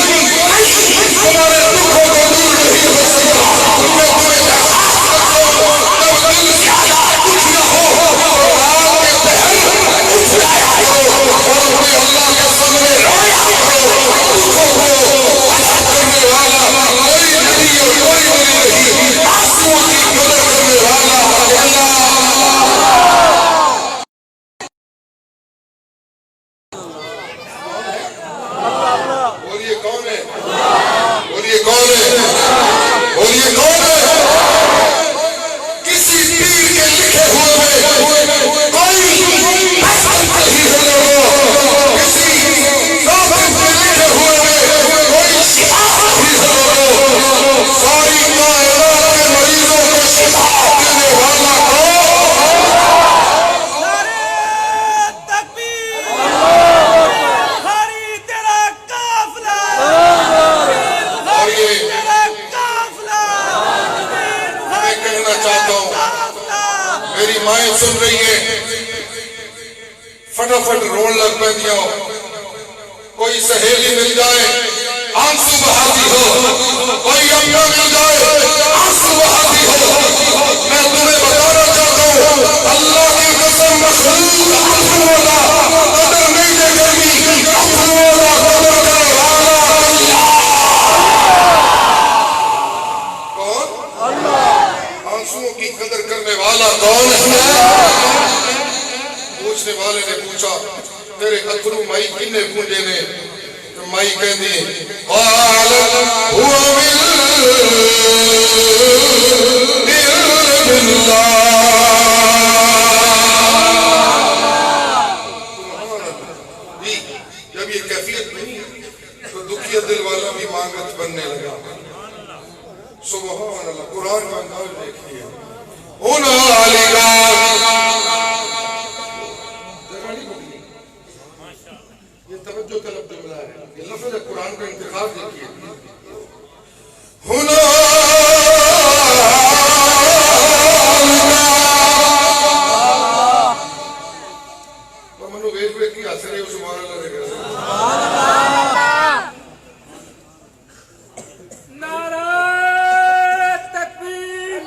تمہارے دکھوں کو دور نہیں ہو سکتا میں تمہیں درخواست کرتا ہوں جب دل زیادہ دکھیا ہو آپ کے بہن اٹھایا کرو اور اپنے اللہ کے سامنے رویا کرو دکھوں کو اچھا کرنے والا کوئی نہیں اور کوئی نہیں آنسوؤں کی قدر کرنے والا اللہ بولیے کون ہے بولیے کون ہے بولیے کون ہے کسی پیر کے لکھے ہوئے میں کوئی اثر نہیں ہے لوگوں کسی کافر کے لکھے ہوئے میں کوئی شفا نہیں ہے لوگوں ساری کائنات کے مریضوں کو شفا دینے والا نعرہ تکبیر بخاری تیرا قافلہ اور یہ تیرا قافلہ میں کہنا چاہتا ہوں میری مائیں سن رہی ہیں فٹافٹ رون لگ پہ ہو کوئی سہیلی مل جائے آنسو بہاتی ہو کوئی اپنا مل جائے آنسو بہاتی ہو میں تمہیں بتانا چاہتا ہوں اللہ کی قسم مخلوق عفو والا قدر نہیں دے گی عفو والا قدر کرنے والا کون آنسوؤں کی قدر کرنے والا کون ہے پوچھنے والے نے پوچھا تیرے اتھرو مائی کنے پونجے نے تو مائی کہہ دی قالت هو من عند اللہ جی جب یہ کیفیت نہیں تو دکھیا دل والا بھی مانگت بننے لگا سبحان اللہ قرآن کا انداز دیکھیے یہ توجہ کا لفظ ملا ہے یہ لفظ قرآن کا انتخاب دیکھیے منو ویج ویج کی حاصل ہے سبحان اللہ دیکھ نعرہ تکبیر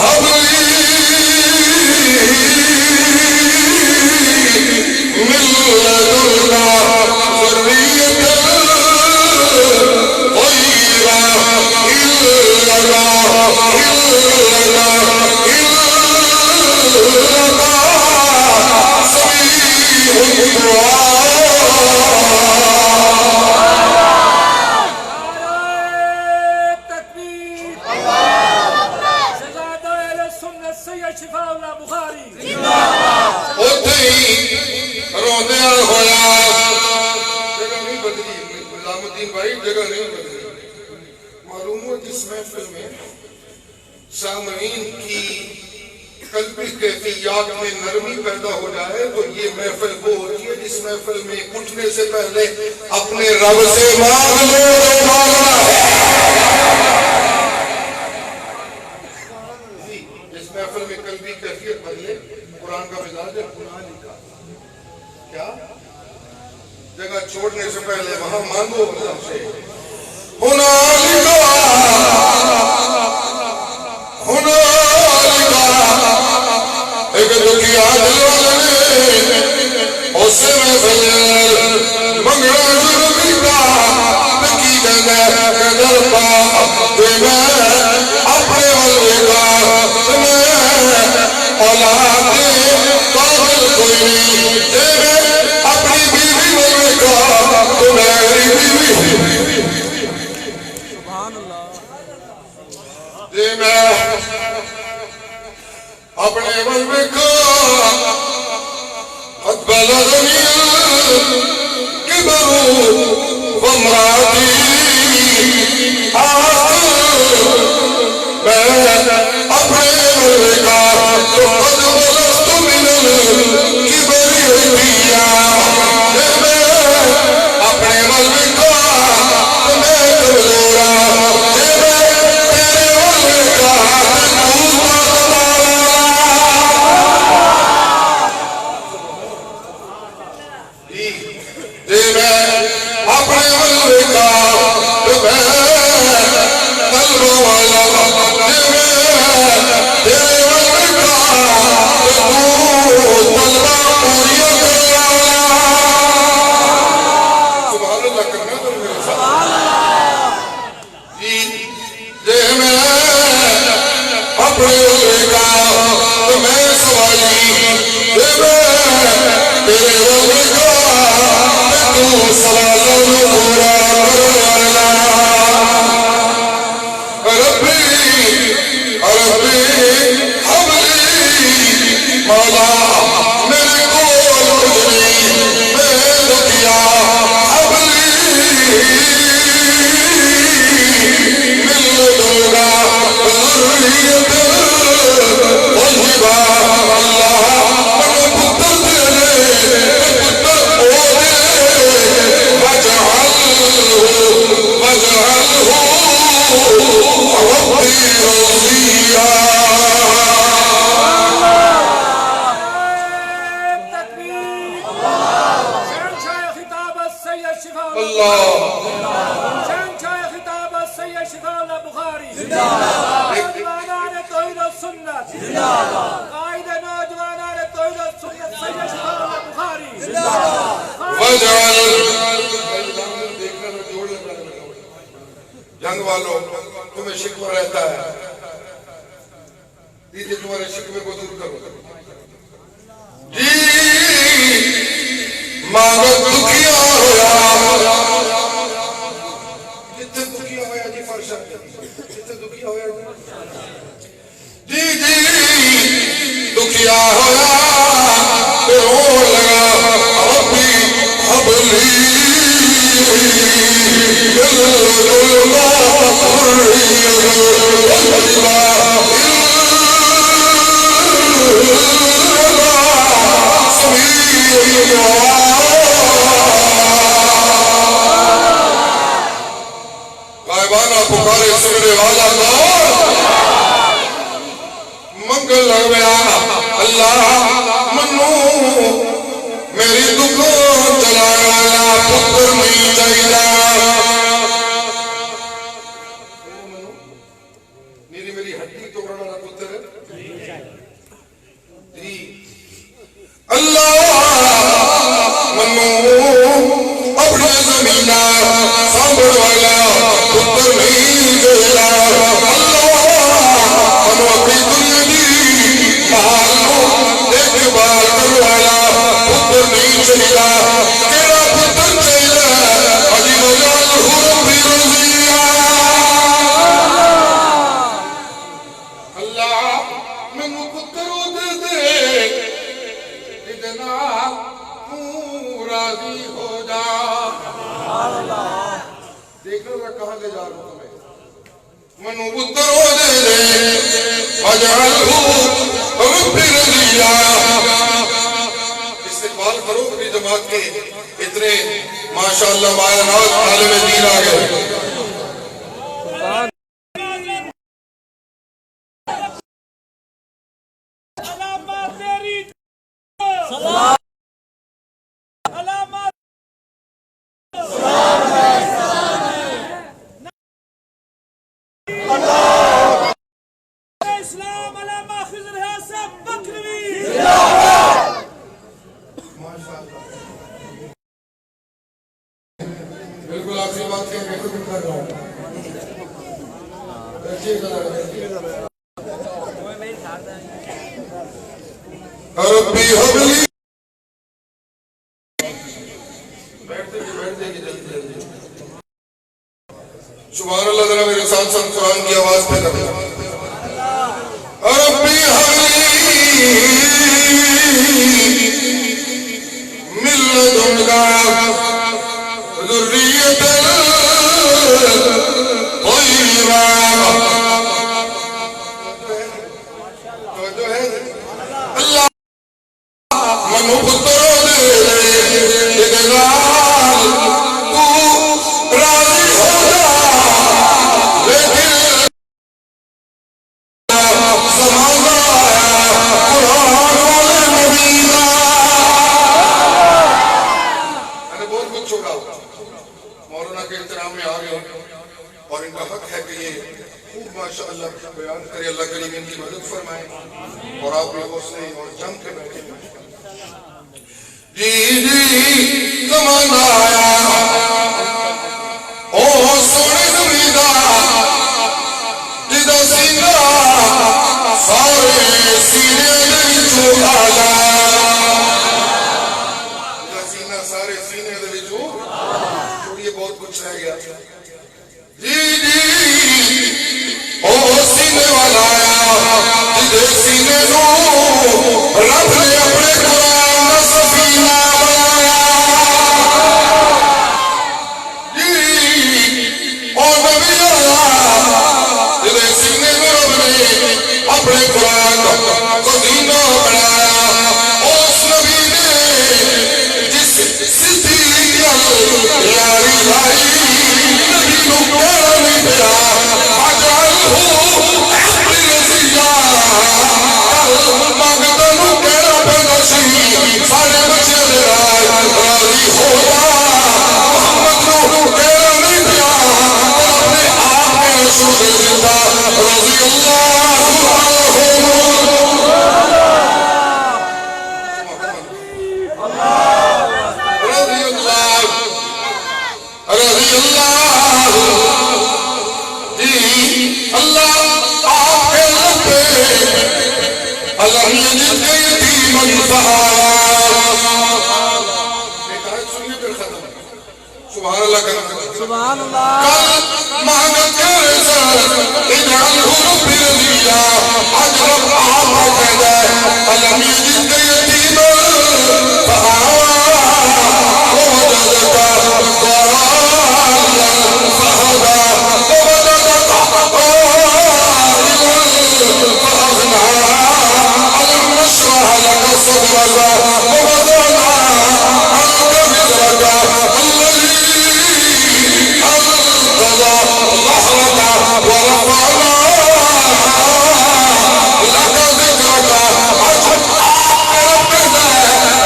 ربي سید شفاء اللہ بخاری اتھے ہی روندیا ہویا جگہ نہیں بدلی نظام الدین بھائی جگہ نہیں بدلی معلوم ہوا جس محفل میں سامعین کی قلبی کیفیات میں نرمی پیدا ہو جائے تو یہ محفل وہ ہوتی ہے جس محفل میں اٹھنے سے پہلے اپنے رب سے مانگ لو جو مانگنا ہے جس محفل میں قلبی کیفیت بدلے قرآن کا مزاج ہے قرآن لکھا کیا جگہ چھوڑنے سے پہلے وہاں مانگو اللہ سے ایک دکھیا دل والے اسے میں بھلے منگڑا ضروری کا تکی گنگا قدر پا دے میں اپنے والے کا میں اولاد قابل کوئی نہیں دے میں اپنی بیوی والے کا تو میری بیوی دے میں اپنے ملبے کو قد بلغنی الکبر وامرأتی عاقر میں اپنے ملبے کا تو قد بلغت من الکبر عتیا میں اپنے ملبے کا تو میں کمزورا جنگ والوں تمہیں شکوہ رہتا ہے دیجئے تمہارے شکوے کو دور کرو جی مانو دکھیا ہویا جتنے دکھیا ہویا جی فرشا جتنے دکھیا ہویا جی دکھیا ہویا روڑ لگا ربی حبلی غائبانہ پکارے سگرے والا منگل لگویا اللہ منو میری دکان چلایا پتر نہیں چاہیے میری ہڈی تو بڑا پتر اللہ منو اپنے زمینہ سامبر والا پتر نہیں چاہیے اللہ منو اپنی دنیا دی محال دیکھ بار کر والا پتر نہیں چاہیے تیرا پتر چاہیے عجی مجال حرم بھی رضیہ اللہ منو پتر منو پتر ہو دے اجعلہ رب رضیا. استقبال کرو اپنی جماعت کے اتنے ماشاءاللہ معینات عالم دین آ گئے. اسلام علامہ خضر حسن بکروی. بالکل آپ سے بات کر رہا ہوں. ربی حبلی سبحان اللہ. ذرا میرے ساتھ ساتھ قرآن کی آواز پہ کرنا. ربی حبلی من لدنک ذریۃ طیبہ. توجہ ہے اللہ منو پتر دے گال تو راضی ہو جا. لیکن زمانہ قرآن والے نبی کا. میں نے بہت کچھ چھوڑا مولانا کے احترام میں آ گئے اور ان کا حق ہے کہ یہ خوب ماشاءاللہ بیان کرے. اللہ کریم ان کی مدد فرمائے اور آپ لوگوں سے اور جم کے بیٹھے. جی جی زمانہ آیا او سونے نبی دا جدا سینہ سارے سینے دے وچوں آ جا. جدا سینہ سارے سینے دے وچوں چھوڑیے بہت کچھ رہ گیا. جی جی او سینے والا آیا جدے سینے نو رب نے اپنے قرآن دا سفینہ بنایا. جی او نبی اللہ جدے سینے نو رب نے اپنے قرآن دا سفینہ بنایا. اس نبی نے جس صدیق یاری لائی نبی نو کہنا نہیں پیا اجعلہ رب رضیا. مانگتا نو کہنا پیدا سی سارے بچے دے راضی ہو جا. محمد نو کہنا نہیں پیا اپنے آپ میں رسول دیتا رضی اللہ رضی اللہ. جی اللہ آپ کے لب پہ علم یجد کے یتیمن فآیا. ایک آیت سنیے پھر ختم. سبحان اللہ کرنا. سبحان اللہ. کل مانگت کے رسال اجعلہ رب رضیا. آج رب آپ کہتا ہے علم یجد کے یتیمن فآیا ووجدک ضالا فہدی ووجدک عائلا فأغنی. ألم نشرح لك صدرك ووضعنا عنك وزرك الذي أنقض ظهرك ورفعنا لك ذكرك. ربنا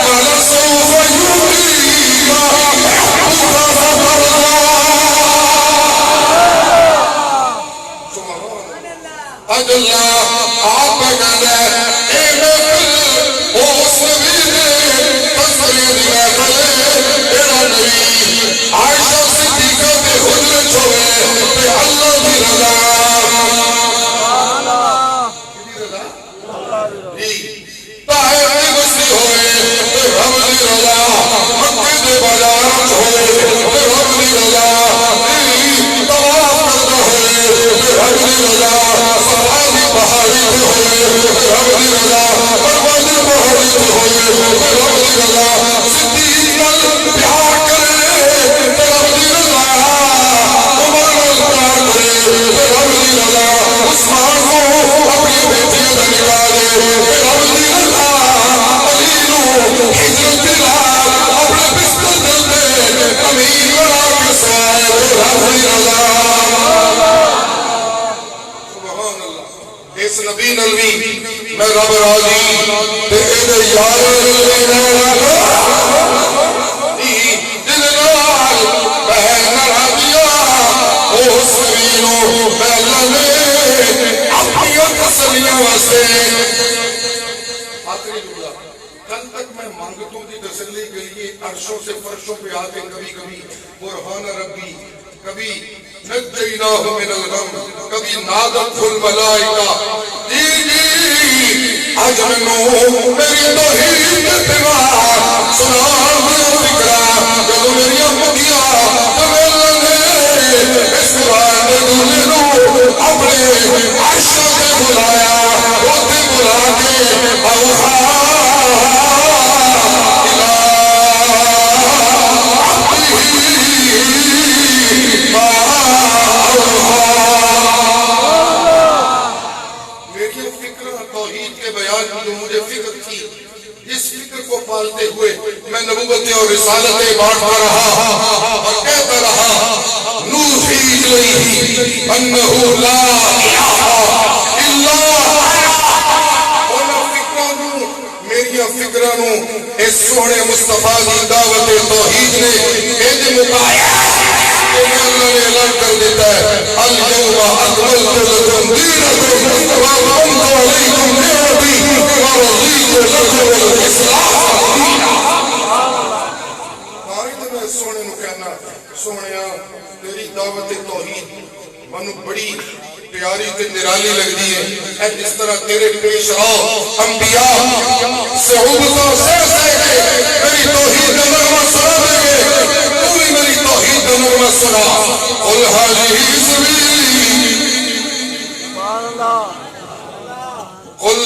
ولسوف يعطيك ربك فترضى. اجل آپ کہتے ہیں اے محفل اس نبی نے تصویر دی محفل تیرا نبی عائشہ صدیقہ دے حجر چھوڑے تے اللہ دی رضا. طائف کی بستی ہوئے تے رب دی رضا. مکے دے بازار چھوڑے تے رب دی رضا. طواف کرتا ہوئے تے رب دی رضا. پہاڑی پہ ہوئے رب دی رضا. پروازی پہاڑی پہ ہوئے رب دی رضا. صدیق نال پیار کرے رب دی رضا. عمر نال پیار کرے رب دی رضا. آسمان کو اپنی بیٹیوں کا نکالے رب دی رضا علی نو ہجرت دی رات اپنے بستر دے امین بنا کے سوائے رب دی رضا سبحان اللہ اس نبی نلوی میں رب راضی تے اے یار کل تک میں مانگتوں کی تسلی کے لیے عرشوں سے فرشوں پہ آتے کبھی کبھی برہان ربی کبھی نجیناہ من الغم کبھی نادت الملائکہ جی آج میں میری توحید کے پیغام سنا فکرہ جب میری امتیاں اس قرآن دولے نو اپنے عرشوں سے بلایا روتے بلا کے اوہا میری فکر توحید کے بیان کی جو مجھے فکر تھی اس فکر کو پالتے ہوئے میں نبوت اور رسالت بانٹتا رہا اور کہتا رہا نوحی الیہ انہ لا الہ الا میری فکرانوں اس سونے مصطفیٰ کی دعوت توحید نے ایج مقایا کہ اللہ نے اعلان کر دیتا ہے اليوم اکملت لکم دینکم واتممت علیکم نعمتی ورضیت لکم الاسلام دینا آئیت میں سونے نو کہنا سونیا تیری دعوت توحید منو بڑی پیاری تے نرالی لگ دی ہے اے جس طرح تیرے پیش آؤ انبیاء صحبتوں سے میری توحید نغمہ سنا دے گے تو بھی میری توحید نغمہ سنا قل حاجی سبیلی قل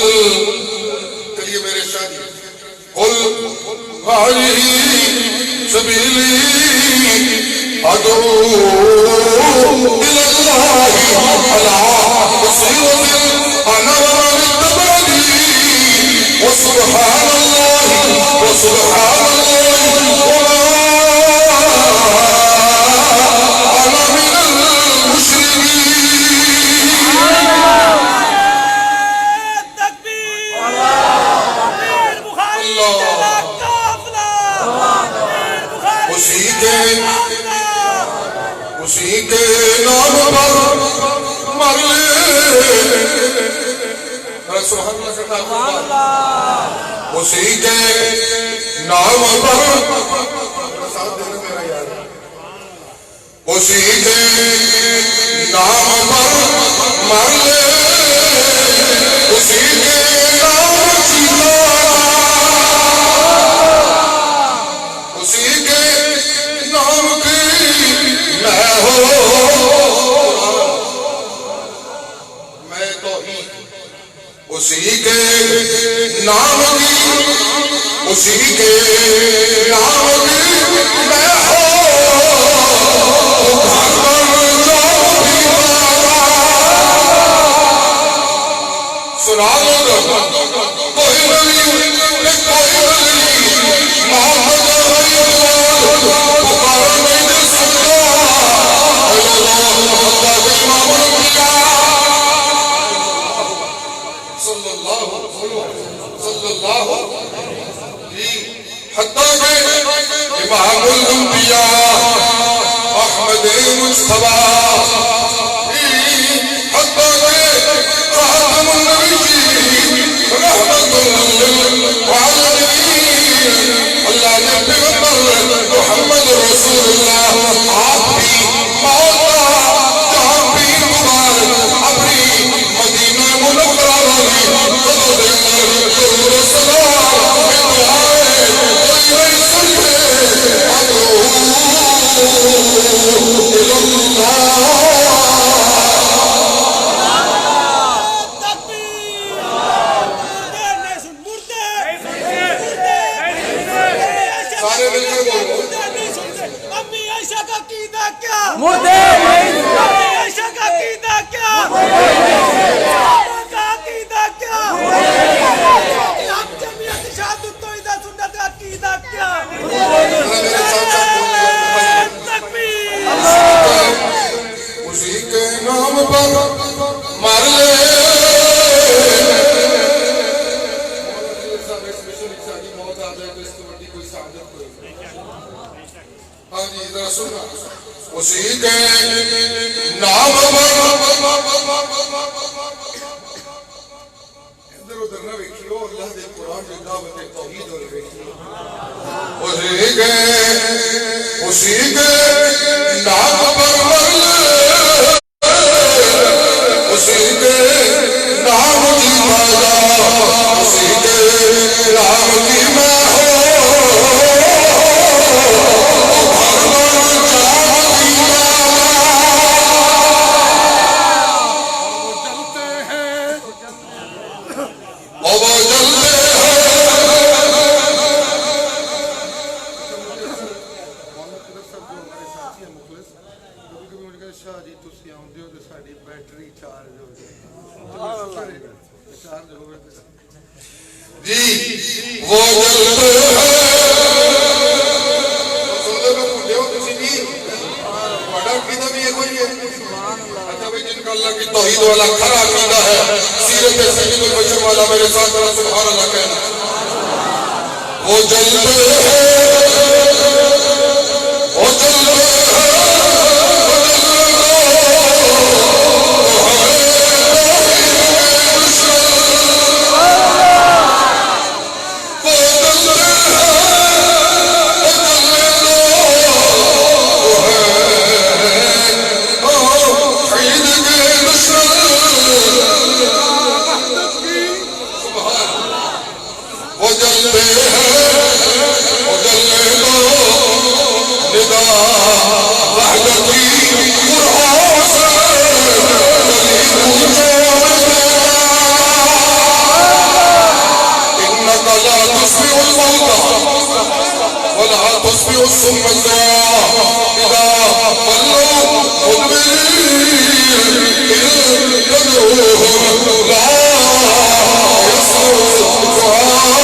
کہیے میرے شاہی قل حاجی سبیلی ادعو الى اللہ على بصیرۃ انا ومن اتبعنی وسبحان اللہ وسبحان اللہ وما انا من المشرکین تکبیر بخاری تیرا قافلہ اسی کے نام پر مر لے سبحان اللہ سے اسی کے نام پر ساتھ دینا میرا یار اسی کے نام پر مر لے اسی کے نام جیتا اسی کے نام کی میں ہو میں توحید اسی کے نام کی اسی کے نام کی میں ہو گھر پر جاؤ بھی سنا لو کوئی نبی کوئی نبی محمد پکار نہیں دے سکتا صلی اللہ حتیٰ کہ امام الانبیاء احمد مجتبیٰ حتیٰ کہ خاتم النبیین رحمت للعالمین اللہ نے پیغمبر محمد رسول اللہ آپ بھی مولا جہاں بھی مبارک اپنی مدینہ منورہ والی قدر درود سلام میں دعائیں کوئی نہیں سنتے ادعو الاللہ ذرا سننا اسی کے نام ادھر ادھر نہ ویکھیو اللہ دے قرآن دی دعوت توحید ول ویکھیو اسی کے نام پر اسی کے نام کی مایا اسی کے نام کی میں توحید والا کھڑا عقیدہ ہے سیرت سید البشر والا میرے ساتھ سبحان اللہ کہنا وہ جلتے ہیں وہ جلتے تصبح الصم الدعاء إذا ولوا مدبرين تدعوهم لا يسمعوا دعاءهم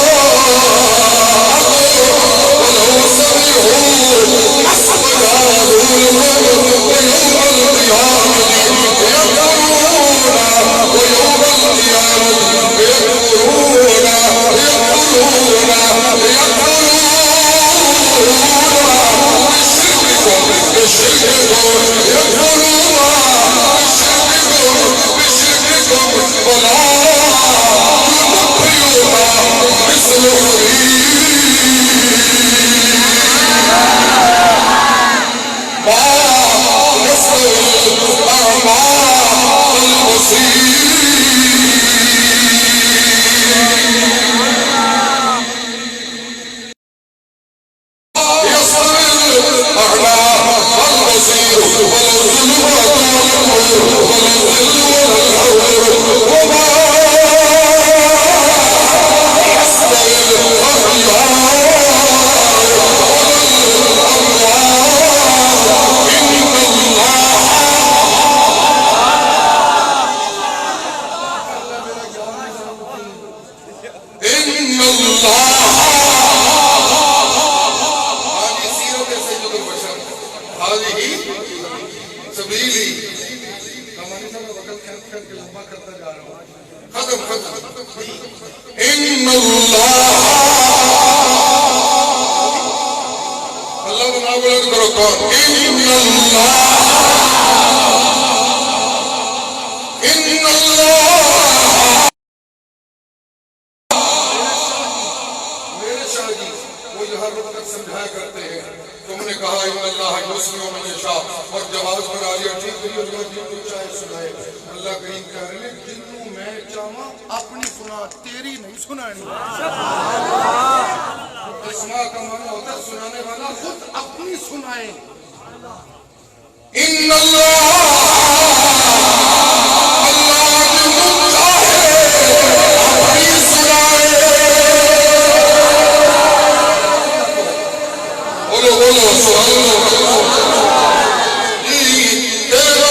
ولو سمعوا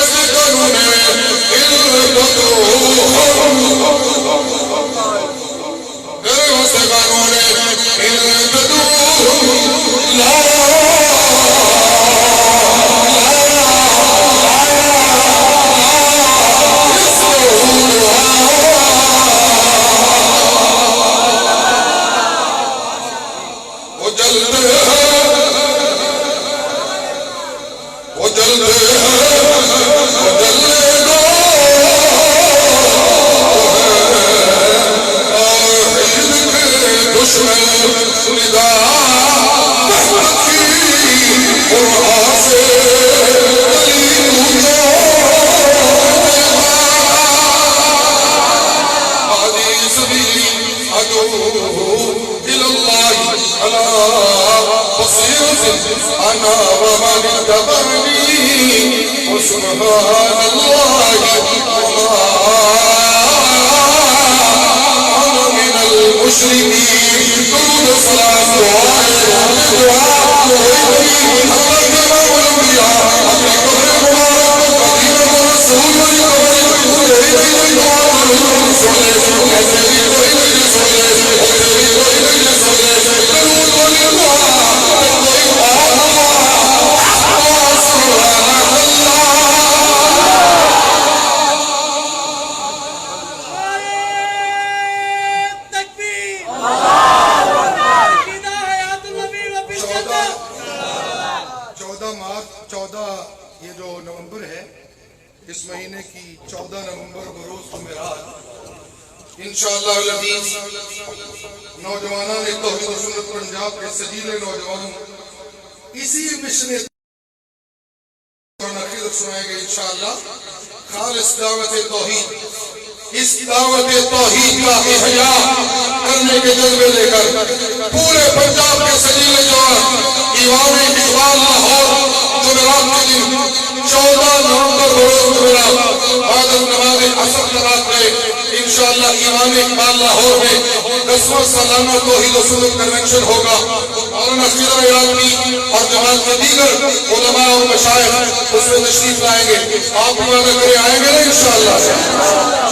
استجابوا لهم ويوم القيامة يكفرون ويوم القيامة في سبيلي أدعو إلى الله على بصيرة أنا ومن اتبعني وسبحان الله وما أنا من المشركين. درود السلام دعاء تکبیر 14 یہ جو نومبر ہے، اس مہینے کی 14 نومبر بروز جمعرات انشاءاللہ العزیز نوجوانان توحید و سنت پنجاب کے سجیلے نوجوانوں اسی مشن عقیدت سنائے گے انشاءاللہ خالص دعوت توحید. اس دعوت توحید کا احیاء کرنے کے جذبے لے کر پورے پنجاب کے سجیلے جوان ایوان اقبال لاہور جمعرات کے دن 14 نومبر بروز جمعرات بعد از نماز عصر رات میں انشاءاللہ ایوان اقبال لاہور میں 10واں سالانہ توحید و سنت کنونشن ہوگا. مولانا خضر اعظمی اور جماعت کے دیگر علماء اور مشائخ اس میں تشریف لائیں گے. آپ وعدہ کریں آئیں گے نا انشاءاللہ.